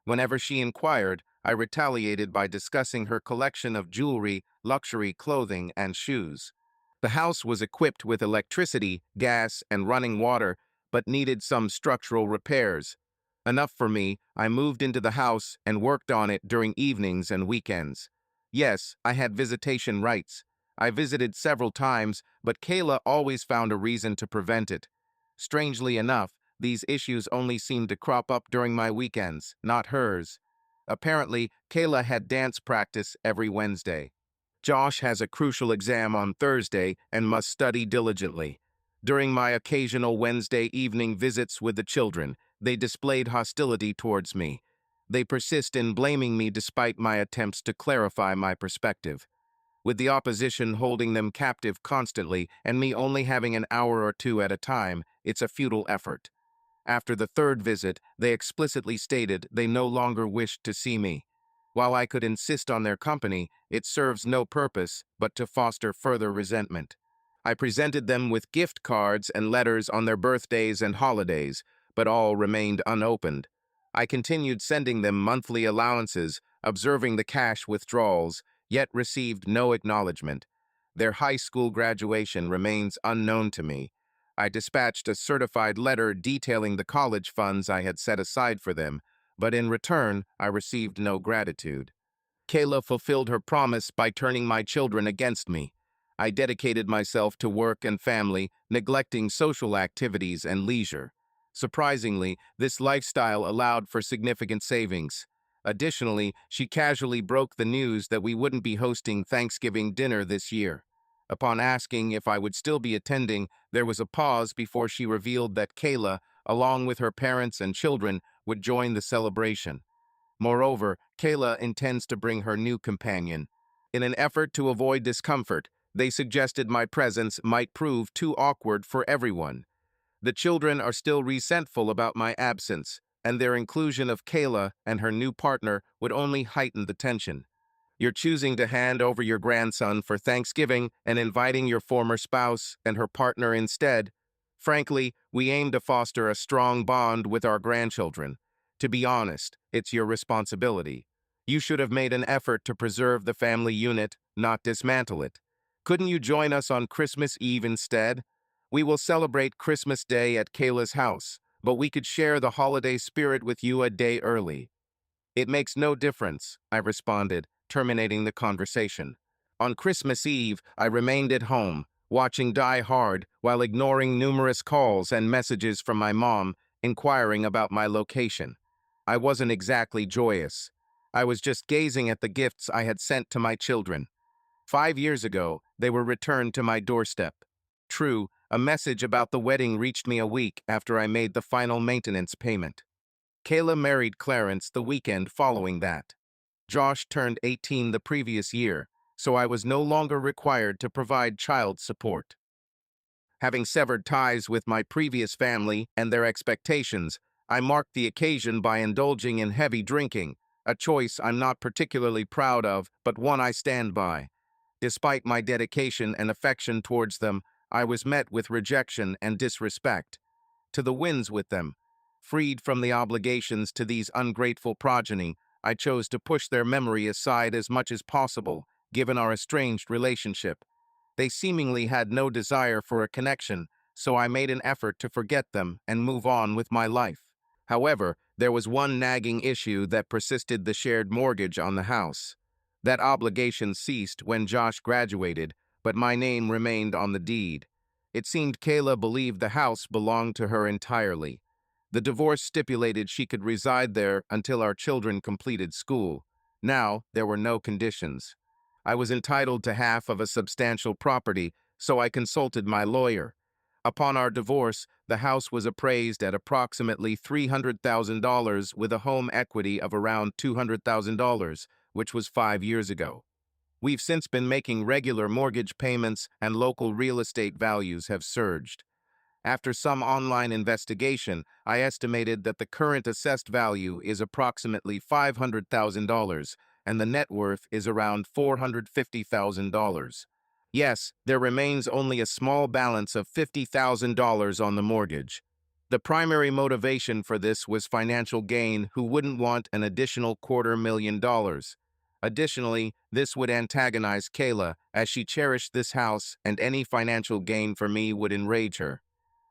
Whenever she inquired, I retaliated by discussing her collection of jewelry, luxury clothing, and shoes. The house was equipped with electricity, gas, and running water, but needed some structural repairs. Enough for me, I moved into the house and worked on it during evenings and weekends. Yes, I had visitation rights. I visited several times, but Kayla always found a reason to prevent it. Strangely enough, these issues only seemed to crop up during my weekends, not hers. Apparently, Kayla had dance practice every Wednesday. Josh has a crucial exam on Thursday and must study diligently. During my occasional Wednesday evening visits with the children, they displayed hostility towards me. They persist in blaming me despite my attempts to clarify my perspective. With the opposition holding them captive constantly and me only having an hour or two at a time, it's a futile effort. After the third visit, they explicitly stated they no longer wished to see me. While I could insist on their company, it serves no purpose but to foster further resentment. I presented them with gift cards and letters on their birthdays and holidays, but all remained unopened. I continued sending them monthly allowances, observing the cash withdrawals, yet received no acknowledgement. Their high school graduation remains unknown to me. I dispatched a certified letter detailing the college funds I had set aside for them, but in return, I received no gratitude. Kayla fulfilled her promise by turning my children against me. I dedicated myself to work and family, neglecting social activities and leisure. Surprisingly, this lifestyle allowed for significant savings. Additionally, she casually broke the news that we wouldn't be hosting Thanksgiving dinner this year. Upon asking if I would still be attending, there was a pause before she revealed that Kayla, along with her parents and children, would join the celebration. Moreover, Kayla intends to bring her new companion. In an effort to avoid discomfort, they suggested my presence might prove too awkward for everyone. The children are still resentful about my absence, and their inclusion of Kayla and her new partner would only heighten the tension. You're choosing to hand over your grandson for Thanksgiving and inviting your former spouse and her partner instead. Frankly, we aim to foster a strong bond with our grandchildren. To be honest, it's your responsibility. You should have made an effort to preserve the family unit, not dismantle it. Couldn't you join us on Christmas Eve instead? We will celebrate Christmas Day at Kayla's house, but we could share the holiday spirit with you a day early. It makes no difference, I responded, terminating the conversation. On Christmas Eve, I remained at home, watching Die Hard while ignoring numerous calls and messages from my mom inquiring about my location. I wasn't exactly joyous. I was just gazing at the gifts I had sent to my children. 5 years ago, they were returned to my doorstep. True, a message about the wedding reached me a week after I made the final maintenance payment. Kayla married Clarence the weekend following that. Josh turned 18 the previous year, so I was no longer required to provide child support. Having severed ties with my previous family and their expectations, I marked the occasion by indulging in heavy drinking, a choice I'm not particularly proud of, but one I stand by. Despite my dedication and affection towards them, I was met with rejection and disrespect. To the winds with them. Freed from the obligations to these ungrateful progeny, I chose to push their memory aside as much as possible, given our estranged relationship. They seemingly had no desire for a connection, so I made an effort to forget them and move on with my life. However, there was one nagging issue that persisted: the shared mortgage on the house. That obligation ceased when Josh graduated, but my name remained on the deed. It seemed Kayla believed the house belonged to her entirely. The divorce stipulated she could reside there until our children completed school. Now, there were no conditions. I was entitled to half of a substantial property, so I consulted my lawyer. Upon our divorce, the house was appraised at approximately $300,000 with a home equity of around $200,000, which was 5 years ago. We've since been making regular mortgage payments and local real estate values have surged. After some online investigation, I estimated that the current assessed value is approximately $500,000 and the net worth is around $450,000. Yes, there remains only a small balance of $50,000 on the mortgage. The primary motivation for this was financial gain. Who wouldn't want an additional $250,000? Additionally, this would antagonize Kayla, as she cherished this house, and any financial gain for me would enrage her.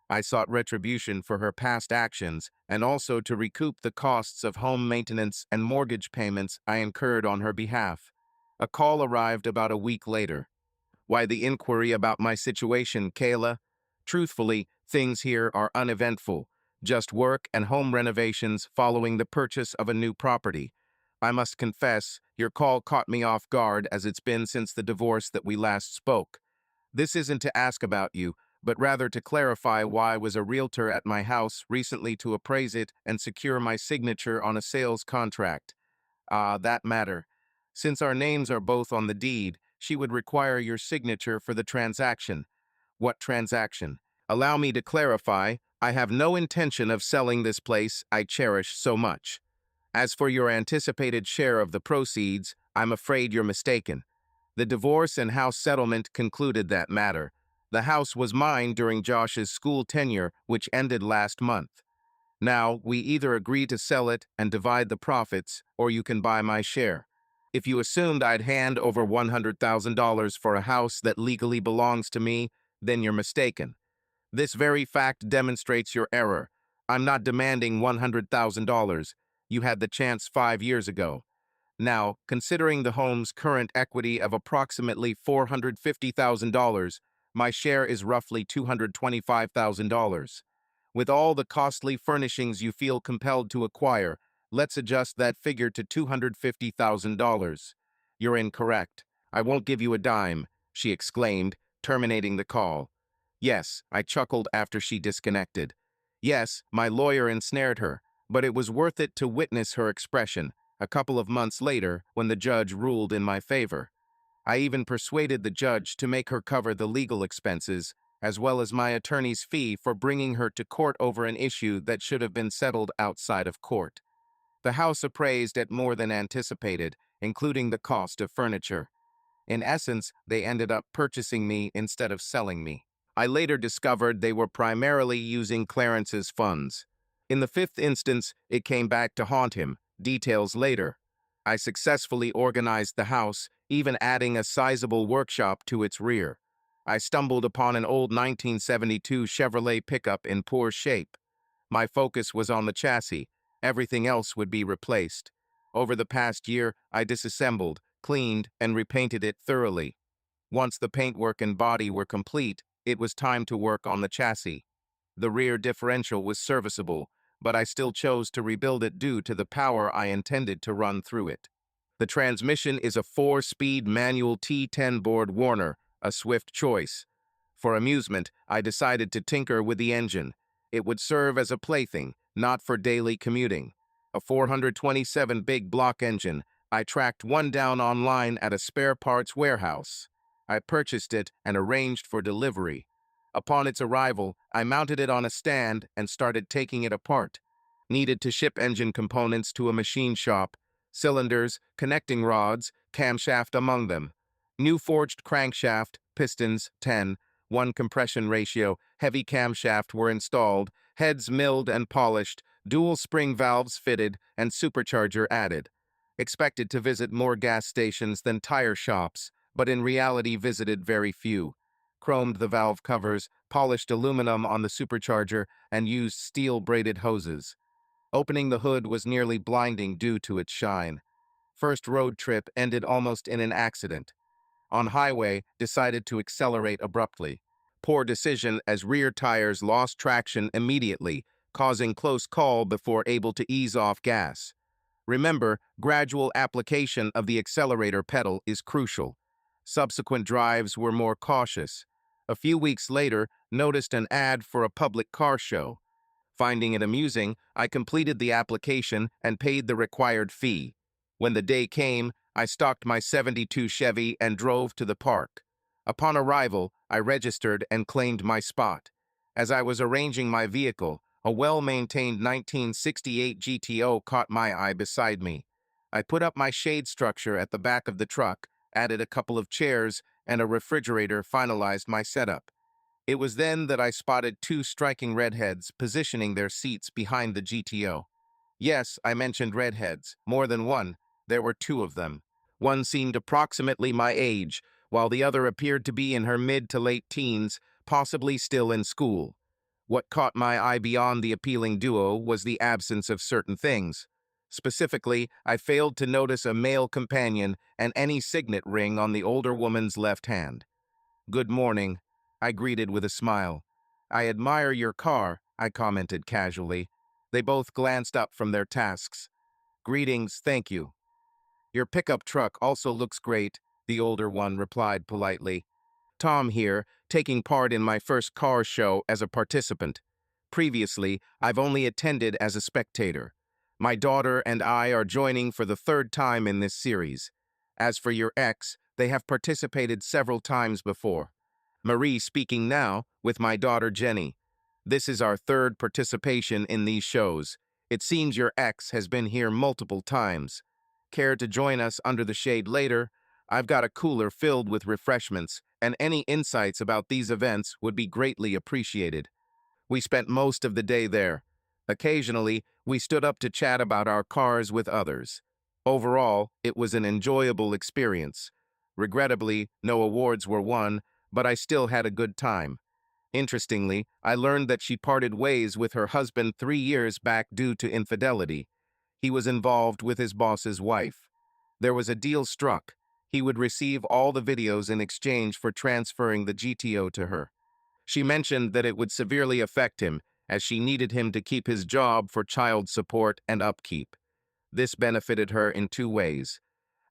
I sought retribution for her past actions and also to recoup the costs of home maintenance and mortgage payments I incurred on her behalf. A call arrived about a week later. Why the inquiry about my situation, Kayla? Truthfully, things here are uneventful. Just work and home renovations following the purchase of a new property. I must confess, your call caught me off guard as it's been since the divorce that we last spoke. This isn't to ask about you, but rather to clarify why I was a realtor at my house recently to appraise it and secure my signature on a sales contract. That matter. Since our names are both on the deed, she would require your signature for the transaction. What transaction? Allow me to clarify, I have no intention of selling this place I cherish so much. As for your anticipated share of the proceeds, I'm afraid you're mistaken. The divorce and house settlement concluded that matter. The house was mine during Josh's school tenure, which ended last month. Now, we either agree to sell it and divide the profits, or you can buy my share. If you assumed I'd hand over $100,000 for a house that legally belongs to me, then you're mistaken. This very fact demonstrates your error. I'm not demanding $100,000. You had the chance 5 years ago. Now, considering the home's current equity of approximately $450,000, my share is roughly $225,000. With all the costly furnishings you feel compelled to acquire, let's adjust that figure to $250,000. You're incorrect. I won't give you a dime, she exclaimed, terminating the call. Yes, I chuckled after she disconnected. Yes, my lawyer ensnared her, but it was worth it to witness her expression a couple of months later when the judge ruled in my favor. I even persuaded the judge to make her cover the legal expenses, as well as my attorney's fee for bringing her to court over an issue that should have been settled outside of court. The house appraised at more than anticipated, including the cost of furniture. In essence, they ended up purchasing me instead of selling me. I later discovered they were primarily using Clarence's funds. In the fifth instance, it came back to haunt him. Details later. I successfully organized the house, even adding a sizable workshop to its rear. I stumbled upon an old 1972 Chevrolet pickup in poor shape. My focus was on the chassis. Everything else would be replaced. Over the past year, I disassembled, cleaned, and repainted it thoroughly. Once the paintwork and body were complete, it was time to work on the chassis. The rear differential was serviceable, but I still chose to rebuild it due to the power I intended to run through it. The transmission is a 4-speed manual T10 board Warner, a swift choice. For amusement, I decided to tinker with the engine. It would serve as a plaything, not for daily commuting. A 427 big block engine, I tracked one down online at a spare parts warehouse. I purchased it and arranged for delivery. Upon its arrival, I mounted it on a stand and started taking it apart. Needed to ship engine components to a machine shop, cylinders, connecting rods, camshaft among them. New forged crankshaft, pistons, 10:1 compression ratio, heavy camshaft were installed, heads milled and polished, dual spring valves fitted, and supercharger added. Expected to visit more gas stations than tire shops, but in reality visited very few. Chromed the valve covers, polished aluminum on the supercharger, and used steel-braided hoses. Opening the hood was nearly blinding due to its shine. First road trip ended almost in an accident. On highway, decided to accelerate abruptly. Poor decision as rear tires lost traction immediately, causing close call before able to ease off gas. Remember, gradual application of the accelerator pedal is crucial. Subsequent drives were more cautious. A few weeks later, noticed an ad for a public car show. Finding it amusing, I completed the application and paid the required fee. When the day came, I stocked my '72 Chevy and drove to the park. Upon arrival, I registered and claimed my spot. As I was arranging my vehicle, a well-maintained 1968 GTO caught my eye beside me. I put up my shade structure at the back of the truck, added a couple of chairs, and a refrigerator, finalized my setup. It was then that I spotted two striking redheads positioning their seats behind the GTO. Yes, I mentioned redheads, more than one. There were two of them. One seemed approximately my age, while the other appeared to be in her mid to late teens, possibly still in school. What caught my eye beyond the appealing duo was the absence of certain things. Specifically, I failed to notice a male companion and any signet ring on the older woman's left hand. "Good morning," I greeted with a smile. "I admire your car," I commented casually. They both glanced up from their tasks. "Greetings, thank you." "Your pickup truck also looks great," the older one replied politely. "Tom here, taking part in my first car show as a participant. Previously, I've only attended as a spectator. My daughter and I are joining for the third time in this series. As for your ex, they have participated several times before. Marie speaking now with my daughter Jenny. This is our third participation in these shows. It seems your ex has been here multiple times. Care to join us under the shade later? I've got a cooler filled with refreshments, and any insights about these events would be greatly appreciated. We spent most of the day there. Occasionally, we stood up to chat about our cars with others. Overall, it was an enjoyable experience. Regrettably, no awards were won, but I still had a good time. Interestingly, I learned that she parted ways with her husband 3 years back due to infidelity. He was involved with his boss's wife. There was a deal struck. He would receive all the videos in exchange for transferring the GTO to her. She mentioned that it would severely affect him, as she needed him to keep his job for child support and upkeep. This benefited her in two ways.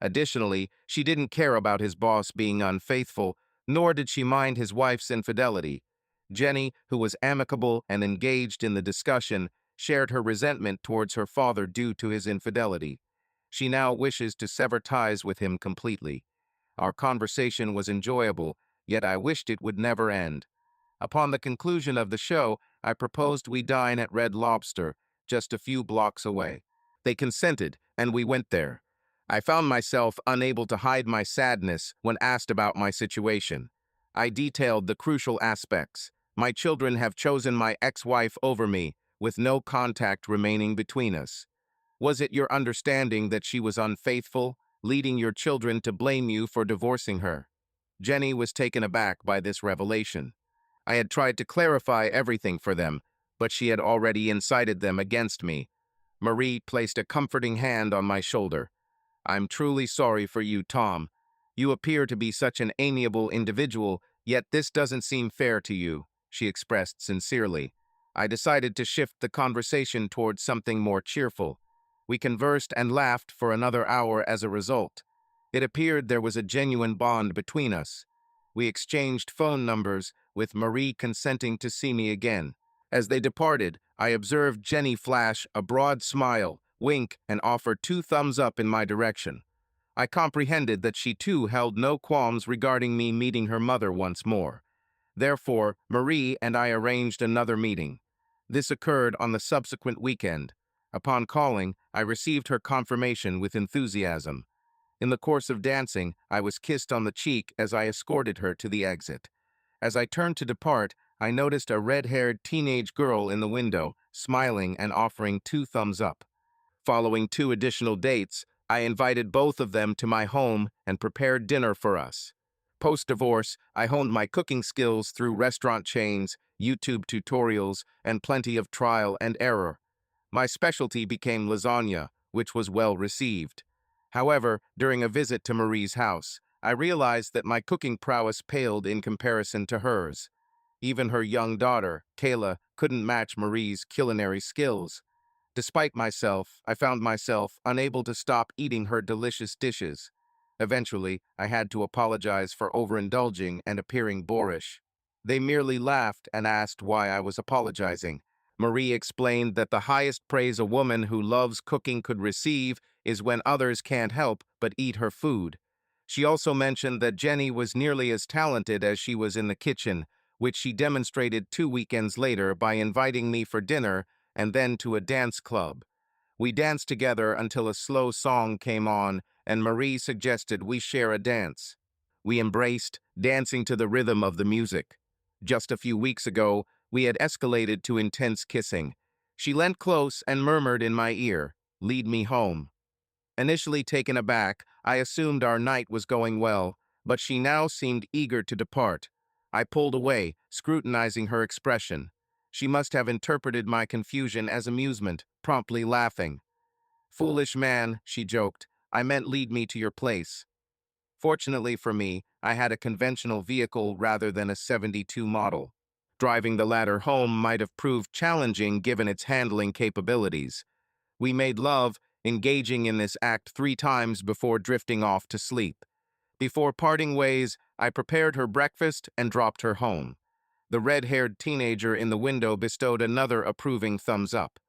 Additionally, she didn't care about his boss being unfaithful, nor did she mind his wife's infidelity. Jenny, who was amicable and engaged in the discussion, shared her resentment towards her father due to his infidelity. She now wishes to sever ties with him completely. Our conversation was enjoyable, yet I wished it would never end. Upon the conclusion of the show, I proposed we dine at Red Lobster, just a few blocks away. They consented, and we went there. I found myself unable to hide my sadness when asked about my situation. I detailed the crucial aspects. My children have chosen my ex-wife over me, with no contact remaining between us. Was it your understanding that she was unfaithful, leading your children to blame you for divorcing her? Jenny was taken aback by this revelation. I had tried to clarify everything for them, but she had already incited them against me. Marie placed a comforting hand on my shoulder. I'm truly sorry for you, Tom. You appear to be such an amiable individual, yet this doesn't seem fair to you, she expressed sincerely. I decided to shift the conversation towards something more cheerful. We conversed and laughed for another hour as a result. It appeared there was a genuine bond between us. We exchanged phone numbers, with Marie consenting to see me again. As they departed, I observed Jenny flash a broad smile, wink, and offer 2 thumbs up in my direction. I comprehended that she too held no qualms regarding me meeting her mother once more. Therefore, Marie and I arranged another meeting. This occurred on the subsequent weekend. Upon calling, I received her confirmation with enthusiasm. In the course of dancing, I was kissed on the cheek as I escorted her to the exit. As I turned to depart, I noticed a red-haired teenage girl in the window, smiling and offering 2 thumbs up. Following 2 additional dates, I invited both of them to my home and prepared dinner for us. Post-divorce, I honed my cooking skills through restaurant chains, YouTube tutorials, and plenty of trial and error. My specialty became lasagna, which was well received. However, during a visit to Marie's house, I realized that my cooking prowess paled in comparison to hers. Even her young daughter, Kayla, couldn't match Marie's culinary skills. Despite myself, I found myself unable to stop eating her delicious dishes. Eventually, I had to apologize for overindulging and appearing boorish. They merely laughed and asked why I was apologizing. Marie explained that the highest praise a woman who loves cooking could receive is when others can't help but eat her food. She also mentioned that Jenny was nearly as talented as she was in the kitchen, which she demonstrated 2 weekends later by inviting me for dinner and then to a dance club. We danced together until a slow song came on, and Marie suggested we share a dance. We embraced, dancing to the rhythm of the music. Just a few weeks ago, we had escalated to intense kissing. She leant close and murmured in my ear, "Lead me home." Initially taken aback, I assumed our night was going well, but she now seemed eager to depart. I pulled away, scrutinizing her expression. She must have interpreted my confusion as amusement, promptly laughing. "Foolish man," she joked. "I meant lead me to your place." Fortunately for me, I had a conventional vehicle rather than a '72 model. Driving the latter home might have proved challenging given its handling capabilities. We made love, engaging in this act 3 times before drifting off to sleep. Before parting ways, I prepared her breakfast and dropped her home. The red-haired teenager in the window bestowed another approving thumbs up.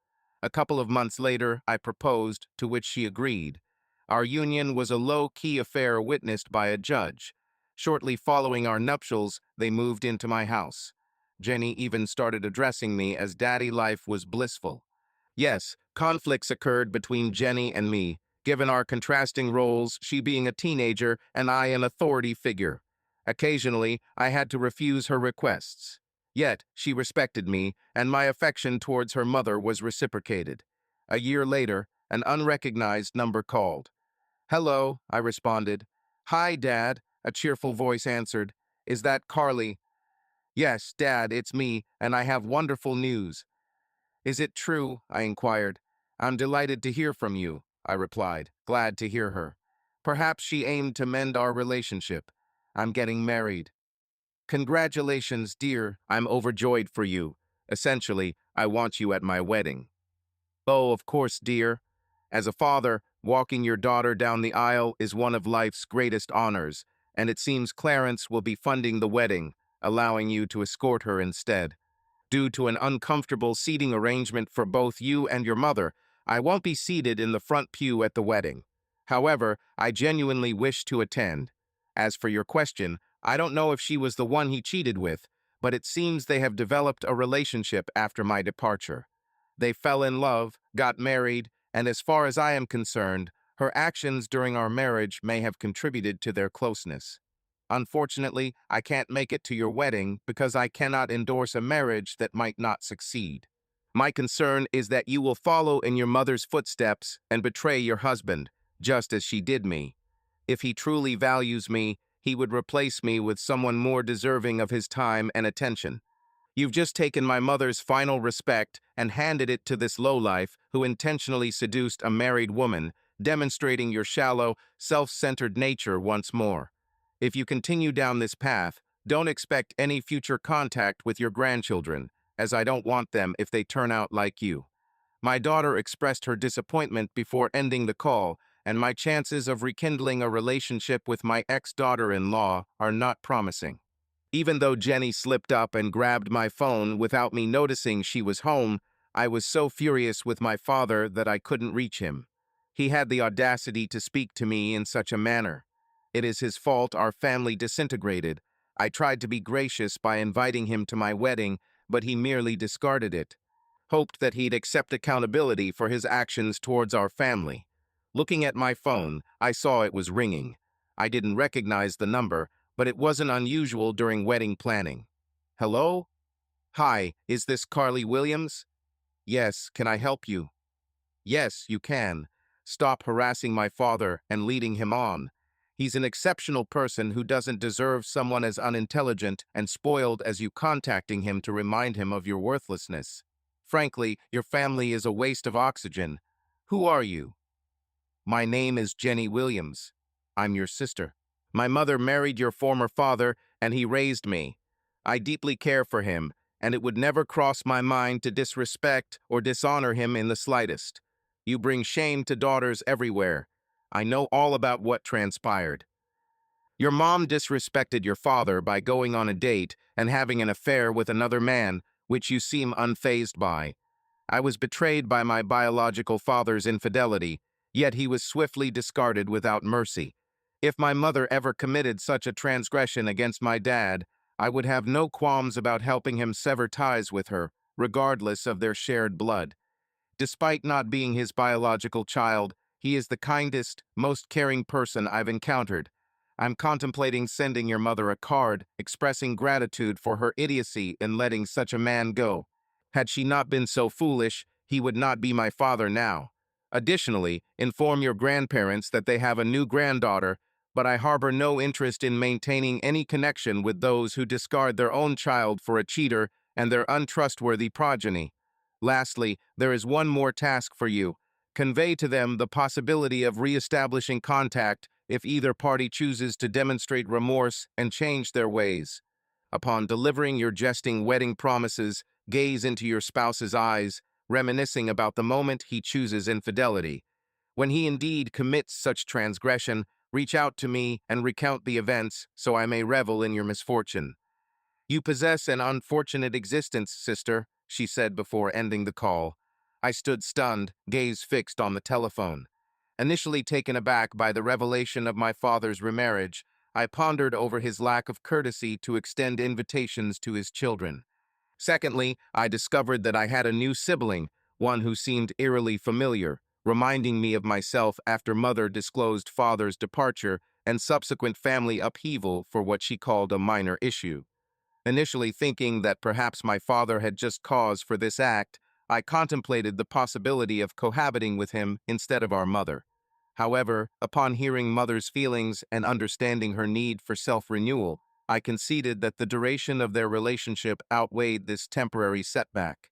A couple of months later, I proposed, to which she agreed. Our union was a low-key affair witnessed by a judge. Shortly following our nuptials, they moved into my house. Jenny even started addressing me as daddy. Life was blissful. Yes, conflicts occurred between Jenny and me, given our contrasting roles, she being a teenager and I an authority figure. Occasionally, I had to refuse her requests. Yet, she respected me, and my affection towards her mother was reciprocated. A year later, an unrecognized number called. "Hello," I responded. "Hi, Dad," a cheerful voice answered. "Is that Carly?" "Yes, Dad, it's me, and I have wonderful news." "Is it true?" I inquired. "I'm delighted to hear from you," I replied, glad to hear her. Perhaps she aimed to mend our relationship. "I'm getting married." "Congratulations, dear. I'm overjoyed for you. Essentially, I want you at my wedding." "Oh, of course, dear. As a father, walking your daughter down the aisle is one of life's greatest honors, and it seems Clarence will be funding the wedding, allowing you to escort her instead. Due to an uncomfortable seating arrangement for both you and your mother, I won't be seated in the front pew at the wedding. However, I genuinely wish to attend. As for your question, I don't know if she was the one he cheated with, but it seems they have developed a relationship after my departure. They fell in love, got married, and as far as I am concerned, her actions during our marriage may have contributed to their closeness. Unfortunately, I can't make it to your wedding because I cannot endorse a marriage that might not succeed. My concern is that you will follow in your mother's footsteps and betray your husband, just as she did me. If he truly values me, he would replace me with someone more deserving of his time and attention. You've just taken my mother's final respect and handed it to this lowlife who intentionally seduced a married woman, demonstrating your shallow, self-centered nature once more. If you continue down this path, don't expect any future contact with your grandchildren, as I don't want them if they turn out like you. My daughter expressed her disappointment before ending the call, and my chances of rekindling a relationship with my ex-daughter-in-law are not promising. Even though Jenny slipped up and grabbed my phone without me noticing she was home, I was so furious with my father that I couldn't reach him. He had the audacity to speak to me in such a manner. It is his fault our family disintegrated. I tried to be gracious by inviting him to my wedding, but he merely discarded it. Hoped that he'd accept accountability for his actions towards our family. Looking at my phone, I saw it was ringing. I didn't recognize the number, but it wasn't unusual during wedding planning. "Hello? Hi, is this Carly Williams?" "Yes, can I help you?" "Yes, you can. Stop harassing my father and leading him on. He's an exceptional person who doesn't deserve someone as unintelligent and spoiled as you contacting him to remind him of your worthlessness. Frankly, your family is a waste of oxygen. Who are you?" "My name is Jenny Williams. I'm your sister. My mother married your former father, and he raised me. I deeply care for him, and it would never cross my mind to disrespect or dishonor him in the slightest. You bring shame to daughters everywhere. I know all about what transpired. Your mom disrespected your father by going on a date and having an affair with another man, which you seem unfazed by. I was betrayed by my biological father's infidelity, yet he was swiftly discarded without mercy. If my mother ever committed such a transgression against my dad, I would have no qualms about helping him sever ties with her, regardless of their shared blood. Despite not being his biological child, he is the kindest, most caring person I've encountered. I'm contemplating sending your mother a card expressing gratitude for her idiocy in letting such a man go. Had she not been so foolish, he would not be my father now. Additionally, inform your grandparents that they have a new granddaughter, but I harbor no interest in maintaining any connection with those who discard their own child for a cheater and their untrustworthy progeny. Lastly, there is one more task for you. Convey to them the possibility of re-establishing contact if either party chooses to demonstrate remorse and change their ways. Upon delivering your jesting wedding promises, gaze into your spouse's eyes, reminiscing about the moment he chooses infidelity. When he indeed commits such transgression, Reach out to me and recount the events so I may revel in your misfortune. You possess an unfortunate existence, sister, she said before ending the call. I stood stunned, gaze fixed on the telephone. Initially taken aback by the revelation of my father's remarriage, I pondered over his lack of courtesy to extend invitations to his children. Secondly, I discovered that I had a new sibling, one who seemed eerily familiar, reminding me of myself after mother disclosed father's departure and subsequent family upheaval for what she called a minor issue. Initially thinking that perhaps my father had just cause for this act, I contemplated the possibility of cohabiting with him instead of our mother. However, upon hearing mother's feelings and understanding her need for self-renewal, I conceded that the duration of their relationship outweighed this temporary setback.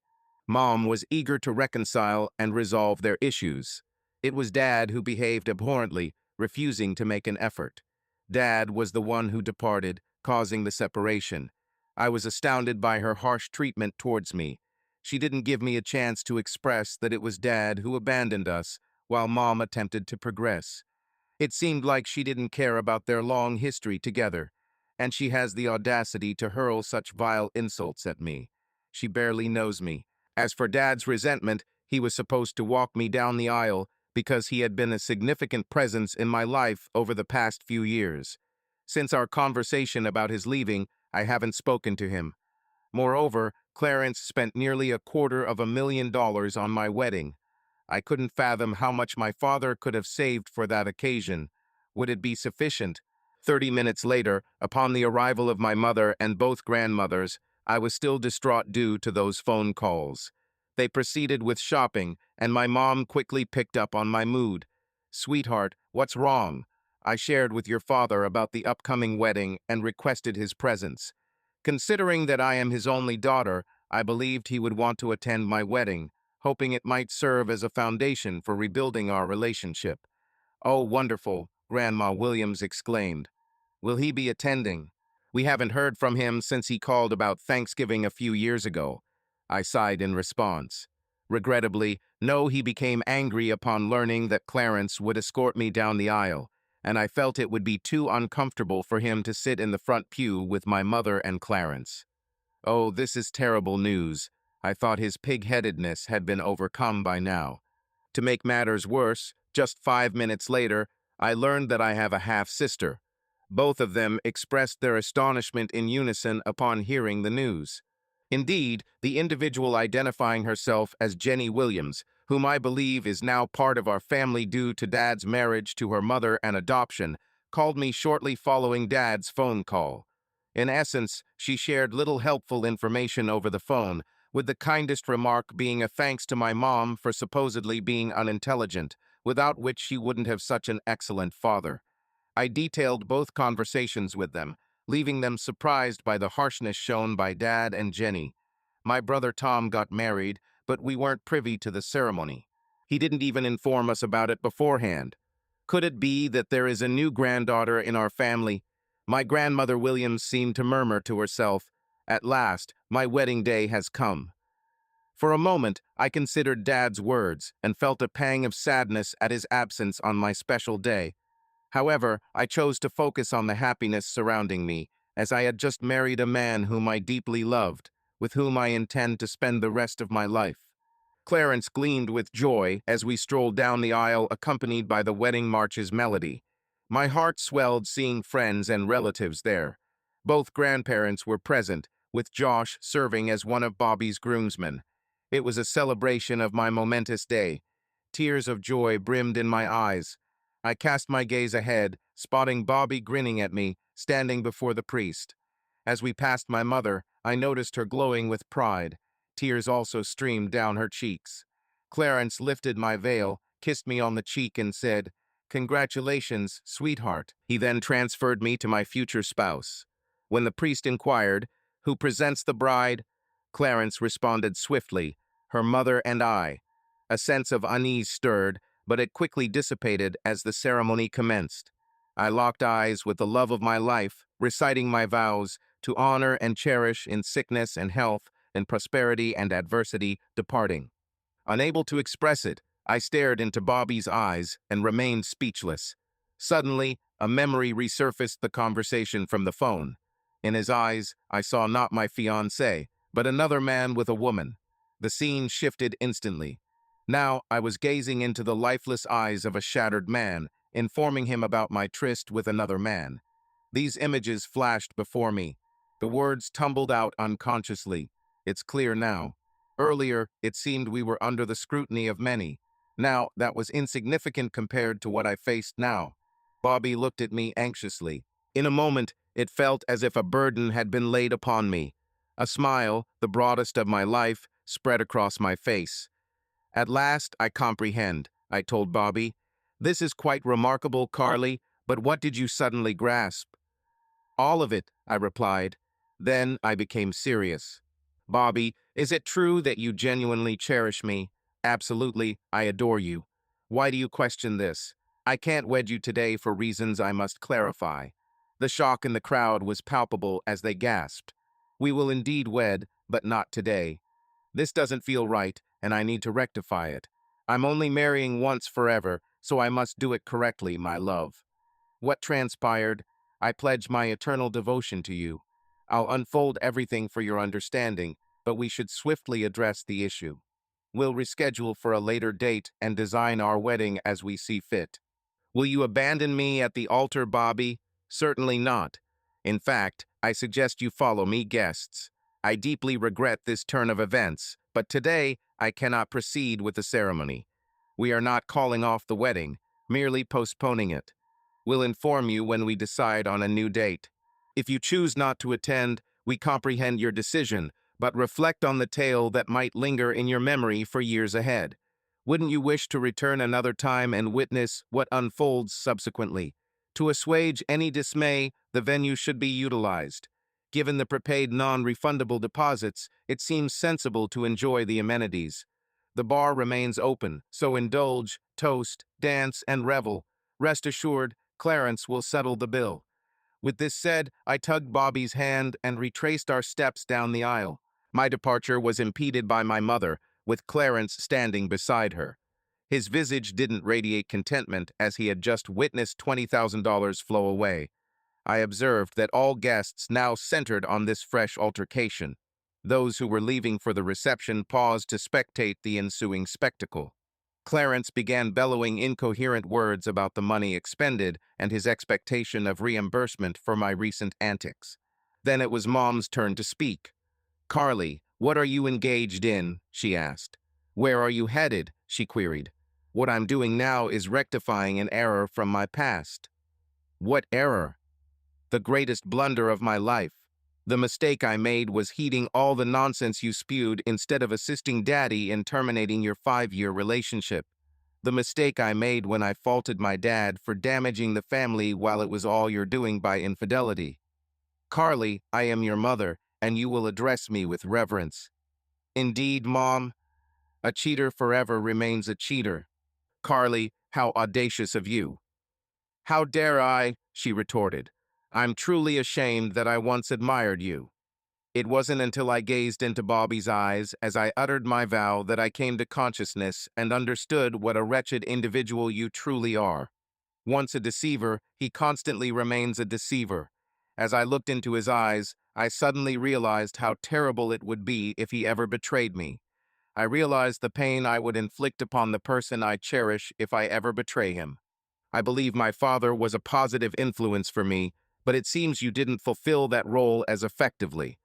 Mom was eager to reconcile and resolve their issues. It was Dad who behaved abhorrently, refusing to make an effort. Dad was the one who departed, causing the separation. I was astounded by her harsh treatment towards me. She didn't give me a chance to express that it was Dad who abandoned us, while Mom attempted to progress. It seemed like she didn't care about their long history together, and she has the audacity to hurl such vile insults at me. She barely knows me. As for Dad's resentment, he was supposed to walk me down the aisle because he had been a significant presence in my life over the past few years. Since our conversation about his leaving, I haven't spoken to him. Moreover, Clarence spent nearly $250,000 on my wedding. I couldn't fathom how much my father could have saved for that occasion. Would it be sufficient? 30 minutes later, upon the arrival of my mother and both grandmothers, I was still distraught due to those phone calls. They proceeded with shopping, and my mom quickly picked up on my mood. "Sweetheart, what's wrong?" I shared with your father about the upcoming wedding and requested his presence. Considering that I am his only daughter, I believed he would want to attend my wedding, hoping it might serve as a foundation for rebuilding our relationship. "Oh, wonderful," Grandma Williams exclaimed. "Will he be attending?" "We haven't heard from him since he called about Thanksgiving a few years ago," I sighed in response. Regrettably, no, he became angry upon learning that Clarence would escort me down the aisle, and I felt it would be too uncomfortable for him to sit in the front pew with my mother and Clarence. Oh, this is terrible news. I thought his pig-headedness had been overcome by now. To make matters worse, just 5 minutes later, I learned that I have a half-sister. Both of them expressed their astonishment in unison upon hearing the news. Indeed, the individual identifying herself as Jenny Williams, whom I believe is now part of our family due to Dad's marriage to her mother and adoption, called me shortly following Dad's phone call. In essence, she shared little helpful information over the phone, with the kindest remark being a thanks to my mom for supposedly being unintelligent, without which she wouldn't have such an excellent father. I detailed both conversations with them, leaving them surprised by the harshness shown by Dad and Jenny. My brother Tom got married, but we weren't privy to the ceremony. He didn't even inform us about it beforehand. Could it be that there is a new granddaughter in our family? My grandmother Williams seemed to murmur to herself, "At last, my wedding day has come." For a moment, I considered Dad's words and felt a pang of sadness at his absence on my special day. However, I chose to focus on the happiness surrounding me, as I had just married a man whom I deeply loved, with whom I intend to spend the rest of my life. Clarence gleamed with joy as we strolled down the aisle accompanied by the wedding march's melody. My heart swelled seeing friends and relatives there. Both grandparents were present, with Josh serving as one of Bobby's groomsmen. It was a celebration of my momentous day. Tears of joy brimmed in my eyes. I cast my gaze ahead, spotting Bobby grinning at me, standing before the priest. As we passed my mother, I noticed her glowing with pride. Tears also streamed down her cheeks. Clarence lifted my veil, kissed me on the cheek, and said, "Congratulations, sweetheart." He then transferred me to my future spouse. When the priest inquired, "Who presents the bride?" Clarence responded swiftly, "Her mother and I." A sense of unease stirred, but it quickly dissipated as the ceremony commenced. I locked eyes with the love of my life, reciting my vows to honor and cherish in sickness and health, in prosperity and adversity, departing. Unable to express it, I stared into Bobby's eyes and remained speechless. Suddenly, a memory resurfaced the conversation from the phone. In his eyes, I saw not my fiancé, but another man with a woman. The scene shifted instantly. Now I was gazing into the lifeless eyes of a shattered man, informing him about my tryst with another man. These images flashed before me. The words tumbled out unconsciously. It's clear now. Earlier, it seemed we were under the scrutiny of many. Now, that was insignificant compared to what I faced now. Bobby looked at me anxiously. In a moment, it felt as if a burden had been laid upon me. A smile, the broadest of my life, spread across my face. At last, I comprehend, I told Bobby. This is quite remarkable, Carly, but what did you suddenly grasp? All of it, I replied. Then I became serious. Bobby, is it true that you genuinely cherish me? Absolutely, I adore you. Why do you question this? I can't wed you today for reasons I must clarify. The shock in the crowd was palpable as they gasped. We will indeed wed, but not today. This doesn't feel right, and I need to rectify it. I'm only marrying once forever, so I must do it correctly, my love. What transpired? I pledge my eternal devotion to you. I'll unfold everything for your understanding, but we should swiftly address the issue. We'll reschedule for a later date and design our wedding as we see fit. Will you abandon me at the altar, Bobby? Certainly not. In fact, I suggest you follow me, guests. I deeply regret this turn of events, but today I cannot proceed with the ceremony. We are not calling off the wedding, merely postponing it. We'll inform you when we decide on a new date. If you choose not to attend, we comprehend your decision, but reflect on the tale that might linger in your memory for years ahead. Wouldn't you wish to return another time and witness what unfolds subsequently? To assuage any dismay, the venue should be utilized. Given the prepaid non-refundable deposits, it seems sensible to enjoy the amenities. The bar remains open, so indulge, toast, dance, and revel. Rest assured, Clarence will settle the bill. With this said, I tugged Bobby's hand and retraced our steps down the aisle. My departure was impeded by my mother, with Clarence standing beside her. His visage didn't radiate contentment as he had just witnessed $20,000 flow away. I observed that all guests now centered on this fresh altercation. Those who were leaving for the reception paused to spectate the ensuing spectacle. Clarence began bellowing incoherent words about the money expended and his expectation of reimbursement for my recent antics. Then it was Mom's turn to speak. "Carly, what are you engaged in?" she asked. "Where are you headed?" she queried. "What I'm doing now is rectifying an error from my past." "What error?" "The greatest blunder of my life. The mistake I made was heeding all the nonsense you spewed instead of assisting Daddy in terminating your 5-year relationship. The mistake I made when I faulted my dad for damaging the family while it was all your doing by infidelity. Carly, I am your mother, and you will address me with reverence." "Indeed, Mom, a cheater forever remains a cheater." "Carly, how audacious of you." "How dare I?" she retorted. "I'm truly ashamed that I once admired you." It wasn't until I gazed into Bobby's eyes as I uttered my vow that I came to consciousness and understood what a wretched individual you truly are. Once a deceiver, he constantly remains a deceiver. As I looked into his eyes, I suddenly realized how terrible it would be if he ever betrayed me. I realized the pain I would inflict upon the person I cherish if I ever betray him. I believe my father was a positive influence for me, but it seems you didn't fulfill that role as effectively.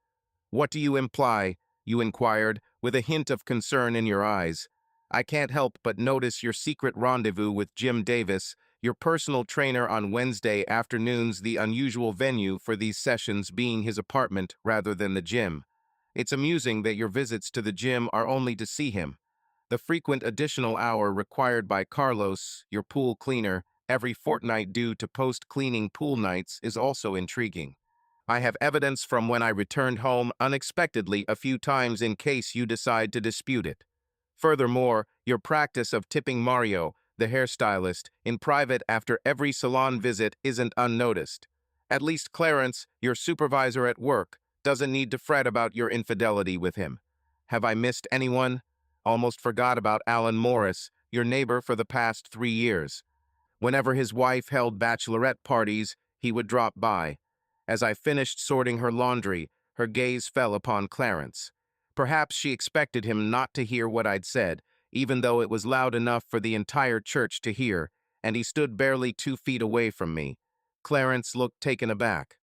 "What do you imply?" you inquired, with a hint of concern in your eyes. "I can't help but notice your secret rendezvous with Jim Davis, your personal trainer on Wednesday afternoons, the unusual venue for these sessions being his apartment rather than the gym. It's amusing that your visits to the gym are only to see him. The frequent additional hour required by Carlos, your pool cleaner, every fortnight due to post-cleaning pool nights is also intriguing. I have evidence from when I returned home unexpectedly a few times in case you decide to dispute it. Furthermore, your practice of tipping Mario, the hairstylist, in private after every salon visit isn't unnoticed. At least Clarence, your supervisor at work, doesn't need to fret about your infidelity with him. Have I missed anyone? Almost forgot about Alan Morris, your neighbor for the past 3 years. Whenever his wife held bachelorette parties, he would drop by. As I finished sorting her laundry, her gaze fell upon Clarence. Perhaps she expected him not to hear what I'd said, even though it was loud enough for the entire church to hear, and he stood barely 2 feet away from me. Clarence looked taken aback.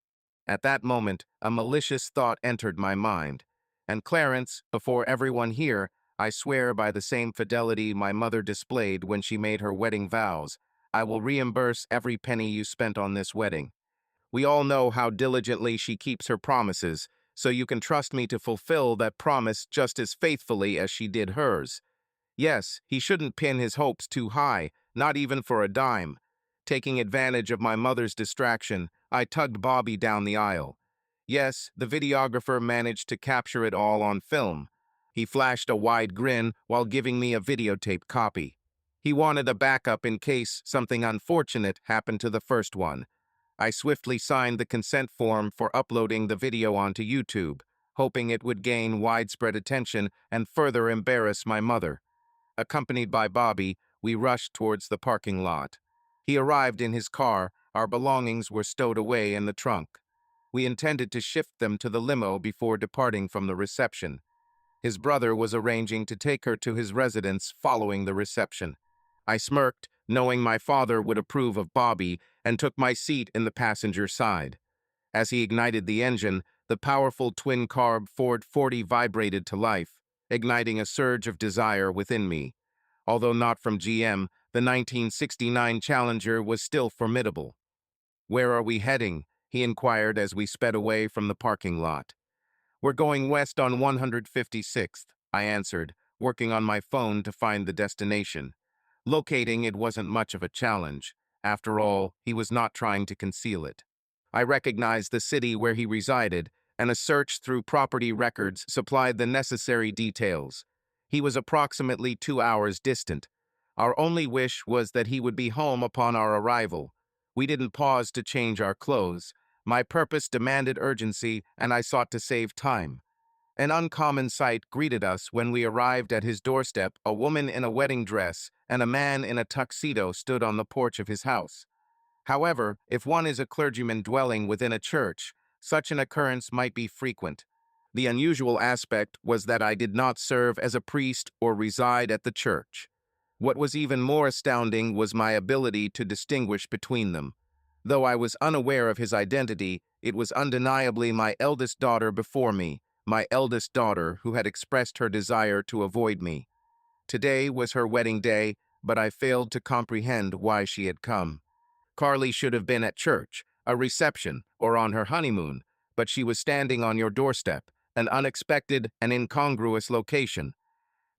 At that moment, a malicious thought entered my mind. And Clarence, before everyone here, I swear by the same fidelity my mother displayed when she made her wedding vows, I will reimburse every penny you spent on this wedding. We all know how diligently she keeps her promises, so you can trust me to fulfill that promise just as faithfully as she did hers. Yes, he shouldn't pin his hopes too high, not even for a dime. Taking advantage of my mother's distraction, I tugged Bobby down the aisle. Yes, the videographer managed to capture it all on film. He flashed a wide grin while giving me a videotape copy. He wanted a backup in case something unfortunate happened to the first one. I swiftly signed the consent form for uploading the video onto YouTube, hoping it would gain widespread attention and further embarrass my mother. Accompanied by Bobby, we rushed towards the parking lot. He arrived in his car. Our belongings were stowed away in the trunk. We intended to shift them to the limo before departing from the reception. His brother was arranging to take her to his residence following the reception. I smirked, knowing my father would approve of Bobby, and took my seat in the passenger side. As he ignited the engine, the powerful twin-carb Ford 40 vibrated to life, igniting a surge of desire within me. Although not from GM, the 1969 Challenger was still formidable. "Where are we heading?" he inquired as we sped away from the parking lot. "We're going west on 156th, I answered, working on my phone to find the destination. Locating it wasn't much of a challenge. After all, he was not trying to conceal it. I recognized the city where he resided, and a search through property records supplied the necessary details. He was approximately 2 hours distant. Our only wish was that he would be home upon our arrival. We didn't pause to change our clothes. My purpose demanded urgency, and I sought to save time. An uncommon sight greeted us when we arrived at his doorstep. A woman in a wedding dress and a man in a tuxedo stood on the porch of his house. However, if one is a clergyman dwelling within a church, such an occurrence might be frequent. The unusual aspect was that I did not serve as a priest or reside at the church. What was even more astounding was my ability to distinguish between them. Though I was unaware of his identity, it was undeniably my eldest daughter before me, my eldest daughter who had expressed her desire to avoid me. Today was her wedding day, but I failed to comprehend why she had come. Carly should have been at church, a reception, or on her honeymoon, but she was standing on your doorstep, an unexpected and incongruous location.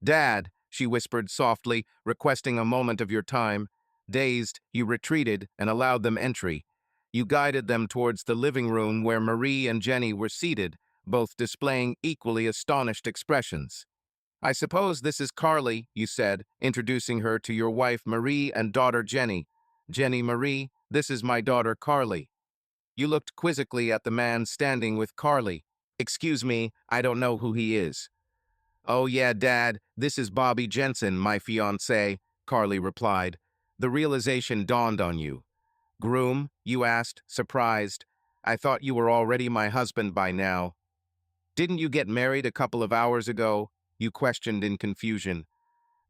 "Dad," she whispered softly, requesting a moment of your time. Dazed, you retreated and allowed them entry. You guided them towards the living room where Marie and Jenny were seated, both displaying equally astonished expressions. "I suppose this is Carly," you said, introducing her to your wife Marie and daughter Jenny. "Jenny Marie, this is my daughter Carly." You looked quizzically at the man standing with Carly. "Excuse me, I don't know who he is." "Oh yeah, Dad, this is Bobby Jensen, my fiancé," Carly replied. The realization dawned on you. "Groom?" you asked, surprised. "I thought you were already my husband by now." "Didn't you get married a couple of hours ago?" you questioned in confusion.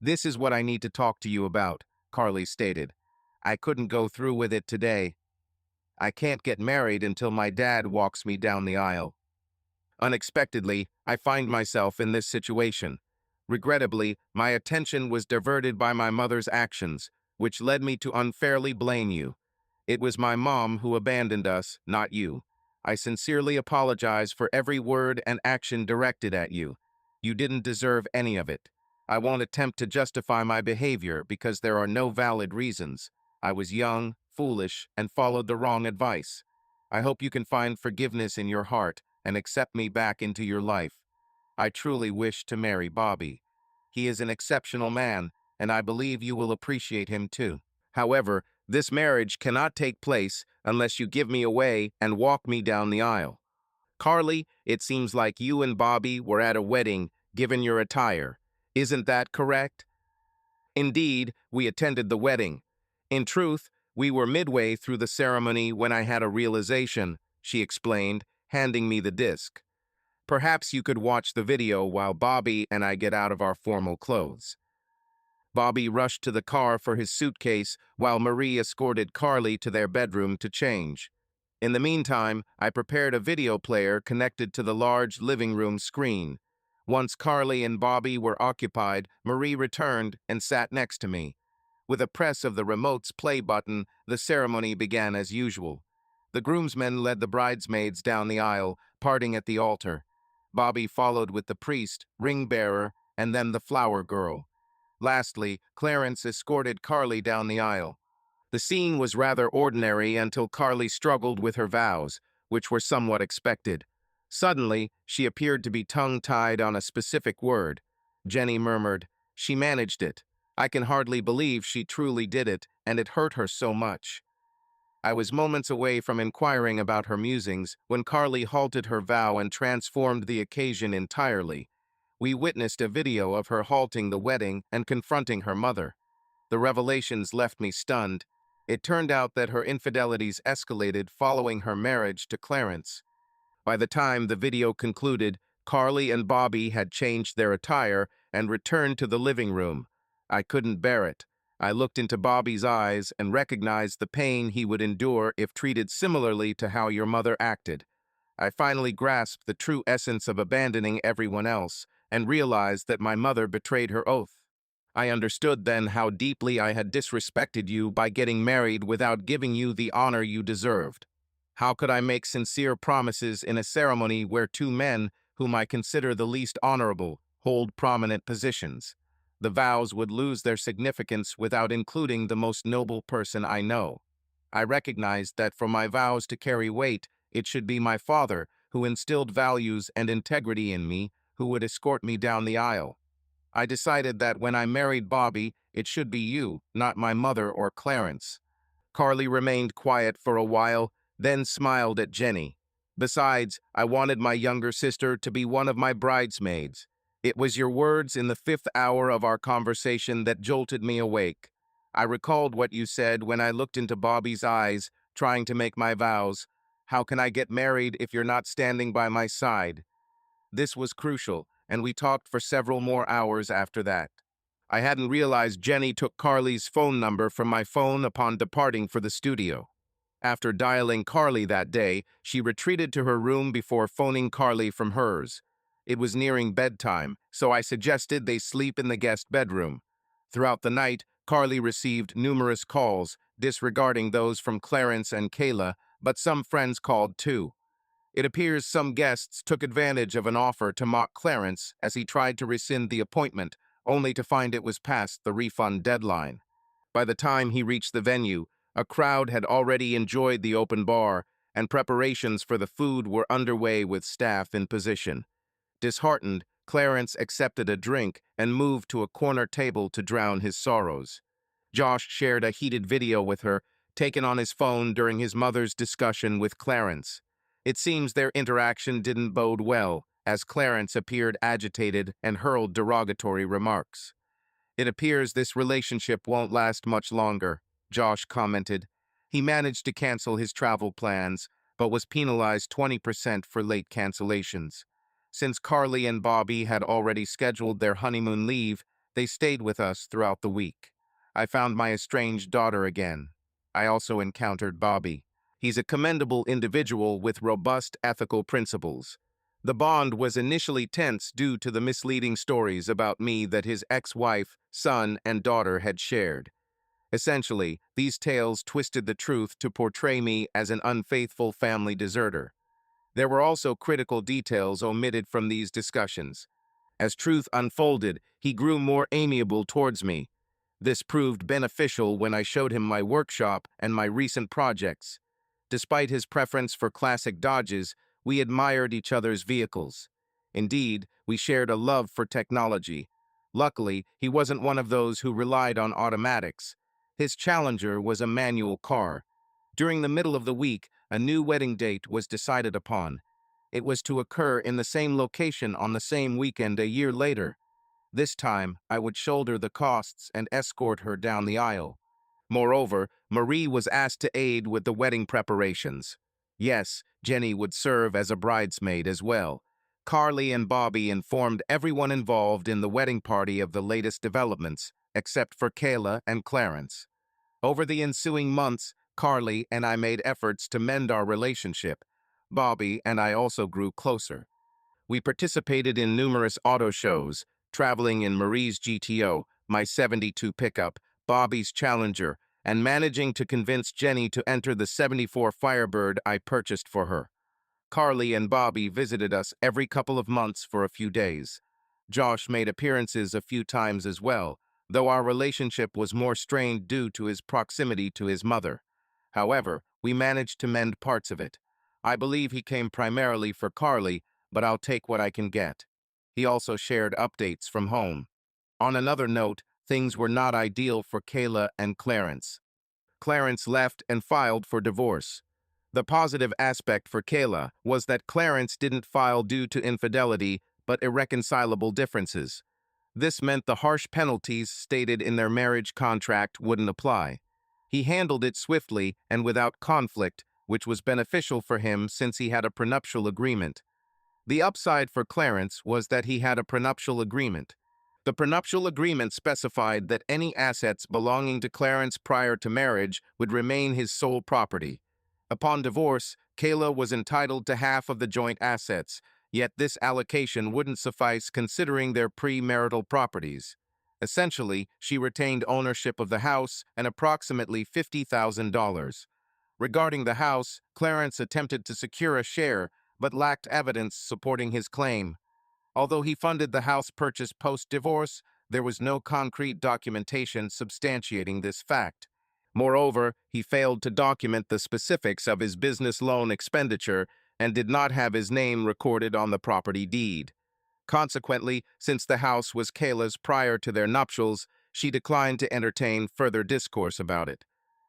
"This is what I need to talk to you about," Carly stated. "I couldn't go through with it today. I can't get married until my dad walks me down the aisle." Unexpectedly, I find myself in this situation. Regrettably, my attention was diverted by my mother's actions, which led me to unfairly blame you. It was my mom who abandoned us, not you. I sincerely apologize for every word and action directed at you. You didn't deserve any of it. I won't attempt to justify my behavior because there are no valid reasons. I was young, foolish, and followed the wrong advice. I hope you can find forgiveness in your heart and accept me back into your life. I truly wish to marry Bobby. He is an exceptional man, and I believe you will appreciate him too. However, this marriage cannot take place unless you give me away and walk me down the aisle. Carly, it seems like you and Bobby were at a wedding, given your attire. Isn't that correct? Indeed, we attended the wedding. In truth, We were midway through the ceremony when I had a realization, she explained, handing me the disc. Perhaps you could watch the video while Bobby and I get out of our formal clothes. Bobby rushed to the car for his suitcase while Marie escorted Carly to their bedroom to change. In the meantime, I prepared a video player connected to the large living room screen. Once Carly and Bobby were occupied, Marie returned and sat next to me. With a press of the remote's play button, the ceremony began as usual. The groomsmen led the bridesmaids down the aisle, parting at the altar. Bobby followed with the priest, ring-bearer, and then the flower girl. Lastly, Clarence escorted Carly down the aisle. The scene was rather ordinary until Carly struggled with her vows, which were somewhat expected. Suddenly, she appeared to be tongue-tied on a specific word. Jenny murmured, "She managed it. I can hardly believe she truly did it, and it hurt her so much." I was moments away from inquiring about her musings when Carly halted her vow and transformed the occasion entirely. We witnessed a video of her halting the wedding and confronting her mother. The revelations left me stunned. It turned out that her infidelities escalated following her marriage to Clarence. By the time the video concluded, Carly and Bobby had changed their attire and returned to the living room. I couldn't bear it. I looked into Bobby's eyes and recognized the pain he would endure if treated similarly to how your mother acted. I finally grasped the true essence of abandoning everyone else and realized that my mother betrayed her oath. I understood then how deeply I had disrespected you by getting married without giving you the honor you deserved. How could I make sincere promises in a ceremony where two men, whom I consider the least honorable, hold prominent positions? The vows would lose their significance without including the most noble person I know. I recognized that for my vows to carry weight, it should be my father, who instilled values and integrity in me, who would escort me down the aisle. I decided that when I married Bobby, it should be you, not my mother or Clarence. Carly remained quiet for a while, then smiled at Jenny. Besides, I wanted my younger sister to be one of my bridesmaids. It was your words in the 5th hour of our conversation that jolted me awake. I recalled what you said when I looked into Bobby's eyes, trying to make my vows. How can I get married if you're not standing by my side? This was crucial, and we talked for several more hours after that. I hadn't realized Jenny took Carly's phone number from my phone upon departing for the studio. After dialing Carly that day, she retreated to her room before phoning Carly from hers. It was nearing bedtime, so I suggested they sleep in the guest bedroom. Throughout the night, Carly received numerous calls, disregarding those from Clarence and Kayla, but some friends called too. It appears some guests took advantage of an offer to mock Clarence as he tried to rescind the appointment, only to find it was past the refund deadline. By the time he reached the venue, a crowd had already enjoyed the open bar, and preparations for the food were underway with staff in position. Disheartened, Clarence accepted a drink and moved to a corner table to drown his sorrows. Josh shared a heated video with her, taken on his phone during his mother's discussion with Clarence. It seems their interaction didn't bode well, as Clarence appeared agitated and hurled derogatory remarks. "It appears this relationship won't last much longer," Josh commented. He managed to cancel his travel plans, but was penalized 20% for late cancellations. Since Carly and Bobby had already scheduled their honeymoon leave, they stayed with us throughout the week. I found my estranged daughter again. I also encountered Bobby. He's a commendable individual with robust ethical principles. The bond was initially tense due to the misleading stories about me that his ex-wife, son, and daughter had shared. Essentially, these tales twisted the truth to portray me as an unfaithful family deserter. There were also critical details omitted from these discussions. As truth unfolded, he grew more amiable towards me. This proved beneficial when I showed him my workshop and my recent projects. Despite his preference for classic Dodges, we admired each other's vehicles. Indeed, we shared a love for technology. Luckily, he wasn't one of those who relied on automatics. His Challenger was a manual car. During the middle of the week, a new wedding date was decided upon. It was to occur in the same location on the same weekend a year later. This time, I would shoulder the costs and escort her down the aisle. Moreover, Marie was asked to aid with the wedding preparations. Yes, Jenny would serve as a bridesmaid as well. Carly and Bobby informed everyone involved in the wedding party of the latest developments, except for Kayla and Clarence. Over the ensuing months, Carly and I made efforts to mend our relationship. Bobby and I also grew closer. We participated in numerous auto shows, traveling in Marie's GTO, my 72 pickup, Bobby's Challenger, and managing to convince Jenny to enter the 74 Firebird I purchased for her. Carly and Bobby visited us every couple of months for a few days. Josh made appearances a few times as well, though our relationship was more strained due to his proximity to his mother. However, we managed to mend parts of it. I believe he came primarily for Carly, but I'll take what I can get. He also shared updates from home. On another note, things were not ideal for Kayla and Clarence. Clarence left and filed for divorce. The positive aspect for Kayla was that Clarence didn't file due to infidelity, but irreconcilable differences. This meant the harsh penalties stated in their marriage contract wouldn't apply. He handled it swiftly and without conflict, which was beneficial for him since he had a prenuptial agreement. The upside for Clarence was that he had a prenuptial agreement. The prenuptial agreement specified that any assets belonging to Clarence prior to marriage would remain his sole property. Upon divorce, Kayla was entitled to half of the joint assets, yet this allocation wouldn't suffice considering their premarital properties. Essentially, she retained ownership of the house and approximately $50,000. Regarding the house, Clarence attempted to secure a share, but lacked evidence supporting his claim. Although he funded the house purchase post-divorce, there was no concrete documentation substantiating this fact. Moreover, he failed to document the specifics of his business loan expenditure and did not have his name recorded on the property deed. Consequently, since the house was Kayla's prior to their nuptials, she declined to entertain further discourse about it.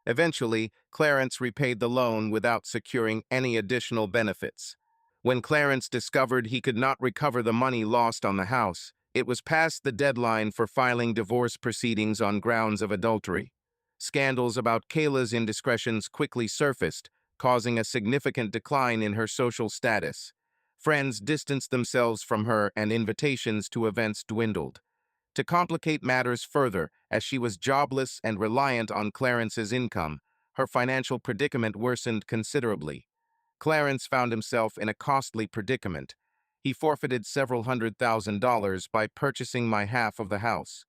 Eventually, Clarence repaid the loan without securing any additional benefits. When Clarence discovered he could not recover the money lost on the house, it was past the deadline for filing divorce proceedings on grounds of adultery. Scandals about Kayla's indiscretions quickly surfaced, causing a significant decline in her social status. Friends distanced themselves from her and invitations to events dwindled. To complicate matters further, as she was jobless and reliant on Clarence's income, her financial predicament worsened considerably. Clarence found himself in a costly predicament. He forfeited several $100,000 by purchasing my half of the house.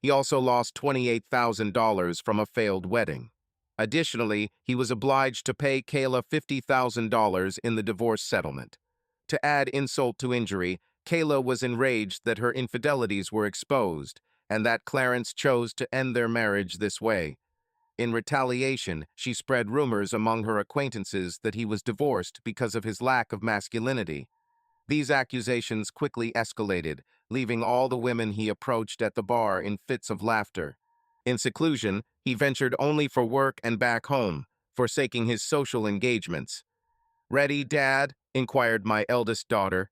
He also lost $28,000 from a failed wedding. Additionally, he was obliged to pay Kayla $50,000 in the divorce settlement. To add insult to injury, Kayla was enraged that her infidelities were exposed and that Clarence chose to end their marriage this way. In retaliation, she spread rumors among her acquaintances that he was divorced because of his lack of masculinity. These accusations quickly escalated, leaving all the women he approached at the bar in fits of laughter. In seclusion, he ventured only for work and back home, forsaking his social engagements. "Ready, Dad?" inquired my eldest daughter.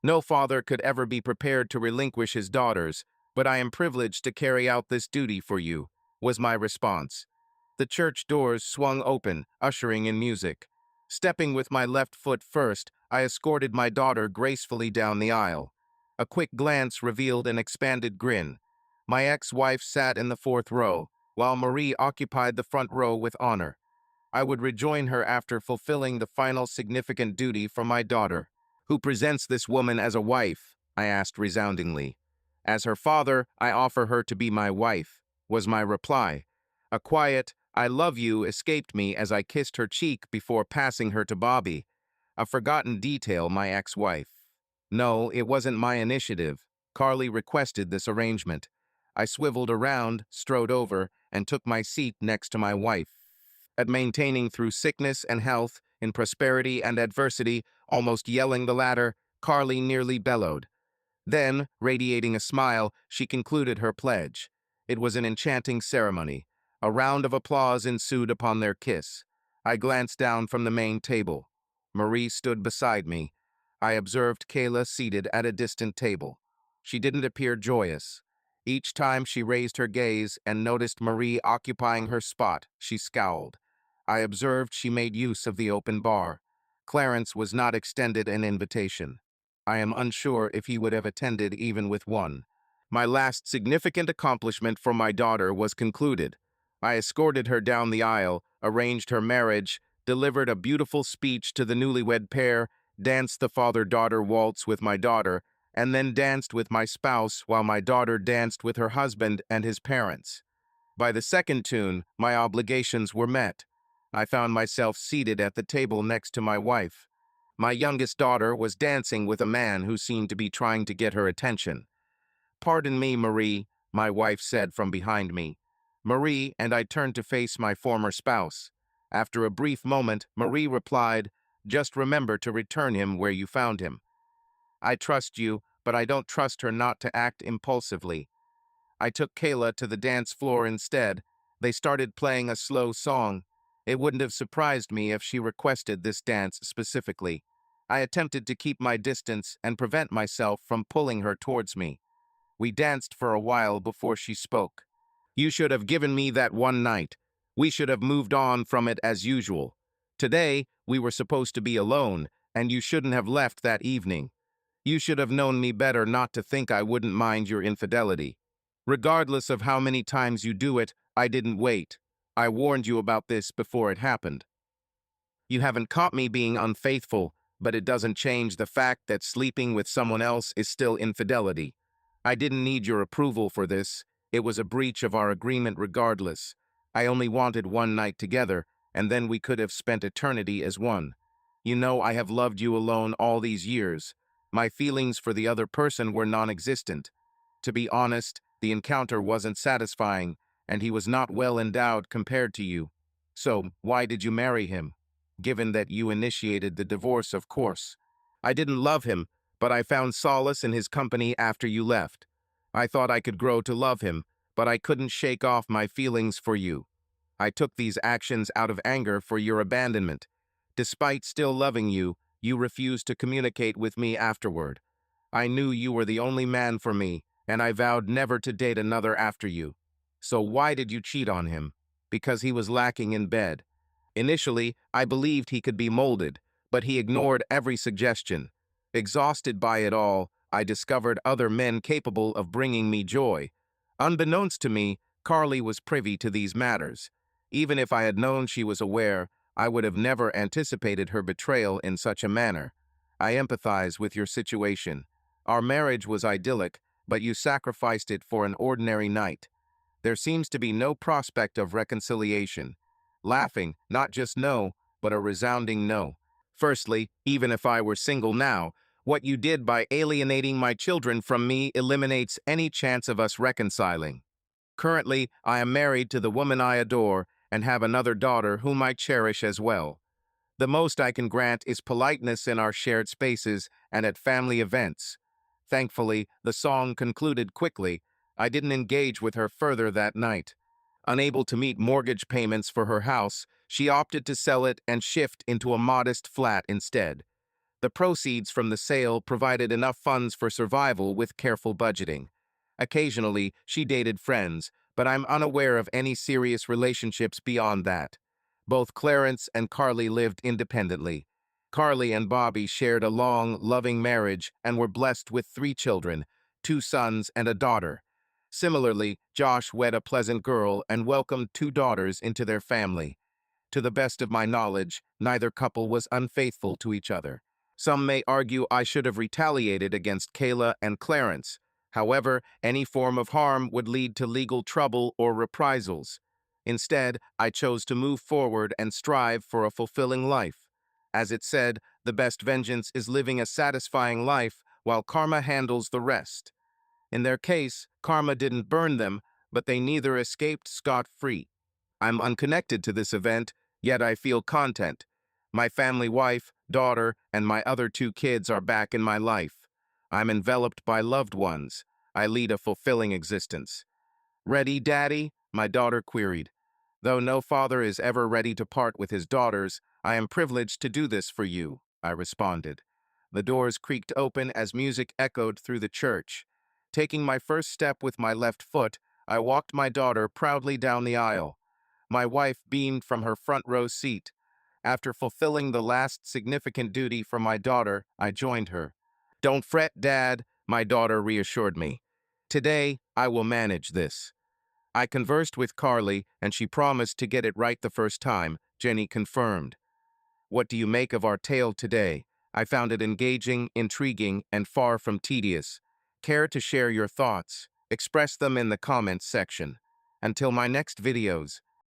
No father could ever be prepared to relinquish his daughters, but I am privileged to carry out this duty for you, was my response. The church doors swung open, ushering in music. Stepping with my left foot first, I escorted my daughter gracefully down the aisle. A quick glance revealed an expanded grin. My ex-wife sat in the fourth row, while Marie occupied the front row with honor. I would rejoin her after fulfilling the final significant duty for my daughter. "Who presents this woman as a wife?" I asked resoundingly. "As her father, I offer her to be my wife," was my reply. A quiet, "I love you," escaped me as I kissed her cheek before passing her to Bobby, a forgotten detail, my ex-wife. No, it wasn't my initiative. Carly requested this arrangement. I swiveled around, strode over, and took my seat next to my wife. At maintaining through sickness and health, in prosperity and adversity, almost yelling the latter, Carly nearly bellowed. Then, radiating a smile, she concluded her pledge. It was an enchanting ceremony. A round of applause ensued upon their kiss. I glanced down from the main table. Marie stood beside me. I observed Kayla seated at a distant table. She didn't appear joyous. Each time she raised her gaze and noticed Marie occupying her spot, she scowled. I observed she made use of the open bar. Clarence was not extended an invitation. I am unsure if he would have attended even with one. My last significant accomplishment for my daughter was concluded. I escorted her down the aisle, arranged her marriage, delivered a beautiful speech to the newlywed pair, danced the father-daughter waltz with my daughter, and then danced with my spouse while my daughter danced with her husband and his parents. By the second tune, my obligations were met. I found myself seated at the table next to my wife. My youngest daughter was dancing with a man who seemed to be trying to get her attention. "Pardon me, Marie," my wife said from behind me. Marie and I turned to face my former spouse. After a brief moment, Marie replied, "Just remember to return him where you found him." I trust you, but I don't trust her not to act impulsively. I took Kayla to the dance floor instead. They started playing a slow song. It wouldn't have surprised me if she requested this dance specifically. I attempted to keep my distance and prevent myself from pulling her towards me. We danced for a while before she spoke. "You should have given me that one night. We should have moved on from it as usual. Today, we were supposed to be alone, and you shouldn't have left that evening. You should have known me better not to think I wouldn't mind your infidelity. Regardless of how many times you do it, I didn't wait. I warned you about this before it happened. You haven't caught me being unfaithful, but it doesn't change the fact that sleeping with someone else is still infidelity. I didn't need your approval for this. It was a breach of our agreement regardless. I only wanted one night together, and then we could have spent eternity as one. You know I have loved you alone all these years. My feelings for the other person were non-existent. To be honest, the encounter wasn't satisfying, and he was not well endowed compared to you. So, why did you marry him? Given that you initiated the divorce, of course. I didn't love him, but I found solace in his company after you left. I thought I could grow to love him, but I couldn't shake off my feelings for you. I took these actions out of anger for your abandonment. Despite still loving you, you refused to communicate with me afterward. I knew you were the only man for me, and I vowed never to date another after you. So why did you cheat on him? Because he was lacking in bed. Initially, I believed he could be molded, but he ignored every suggestion. Exhausted by it all, I discovered other men capable of bringing me joy. Unbeknownst to me, Carly was privy to these matters. Even if I had known she was aware, I would have never anticipated her betrayal in such a manner. I empathize with your situation. Our marriage was idyllic, but you sacrificed it for an ordinary night. There seems to be no prospect of reconciliation. Laughing, not just no, but a resounding no. Firstly, even if I were single now, what you did by alienating my children from me eliminates any chance of us reconciling. Currently, I am married to the woman I adore and have another daughter whom I cherish as well. The most I can grant is politeness in our shared spaces and at family events. Thankfully, the song concluded quickly. I didn't engage with her further that night. Unable to meet mortgage payments for her house, she opted to sell it and shift into a modest flat instead. The proceeds from the sale provided enough funds for survival with careful budgeting. Occasionally, she dated friends, but I'm unaware of any serious relationships beyond that. Both Clarence and Carly lived independently. Carly and Bobby shared a long, loving marriage and were blessed with 3 children, 2 sons and a daughter. Similarly, Josh wed a pleasant girl and welcomed 2 daughters into their family. To the best of my knowledge, neither couple was unfaithful to each other. Some may argue I should have retaliated against Kayla and Clarence. However, any form of harm would lead to legal trouble or reprisals. Instead, I chose to move forward and strive for a fulfilling life. As it said, the best vengeance is living a satisfying life while karma handles the rest. In their case, karma didn't burn them, but they neither escaped scot-free. I'm unconnected to this event, yet I feel content. My family wife, daughter, and my other 2 kids are back in my life. I'm enveloped by loved ones. I lead a fulfilling existence. "Ready, Daddy?" my daughter queried. "Though no father is ever ready to part with his daughters, I am privileged to do this for you," I responded. The doors creaked open as music echoed through the church. Taking my first step with my left foot, I walked my daughter proudly down the aisle. My wife beamed from her front row seat. After fulfilling the last significant duty for my daughter, I joined her. "Don't fret, Dad," my daughter reassured me. "Today, I will manage this." I conversed with Carly, and she promised to get it right the first time. Jenny confirmed. "What do you make of our tale today?" I found it engaging, intriguing, and far from tedious. Care to share your thoughts? Express them in the comments section. Until my next videos,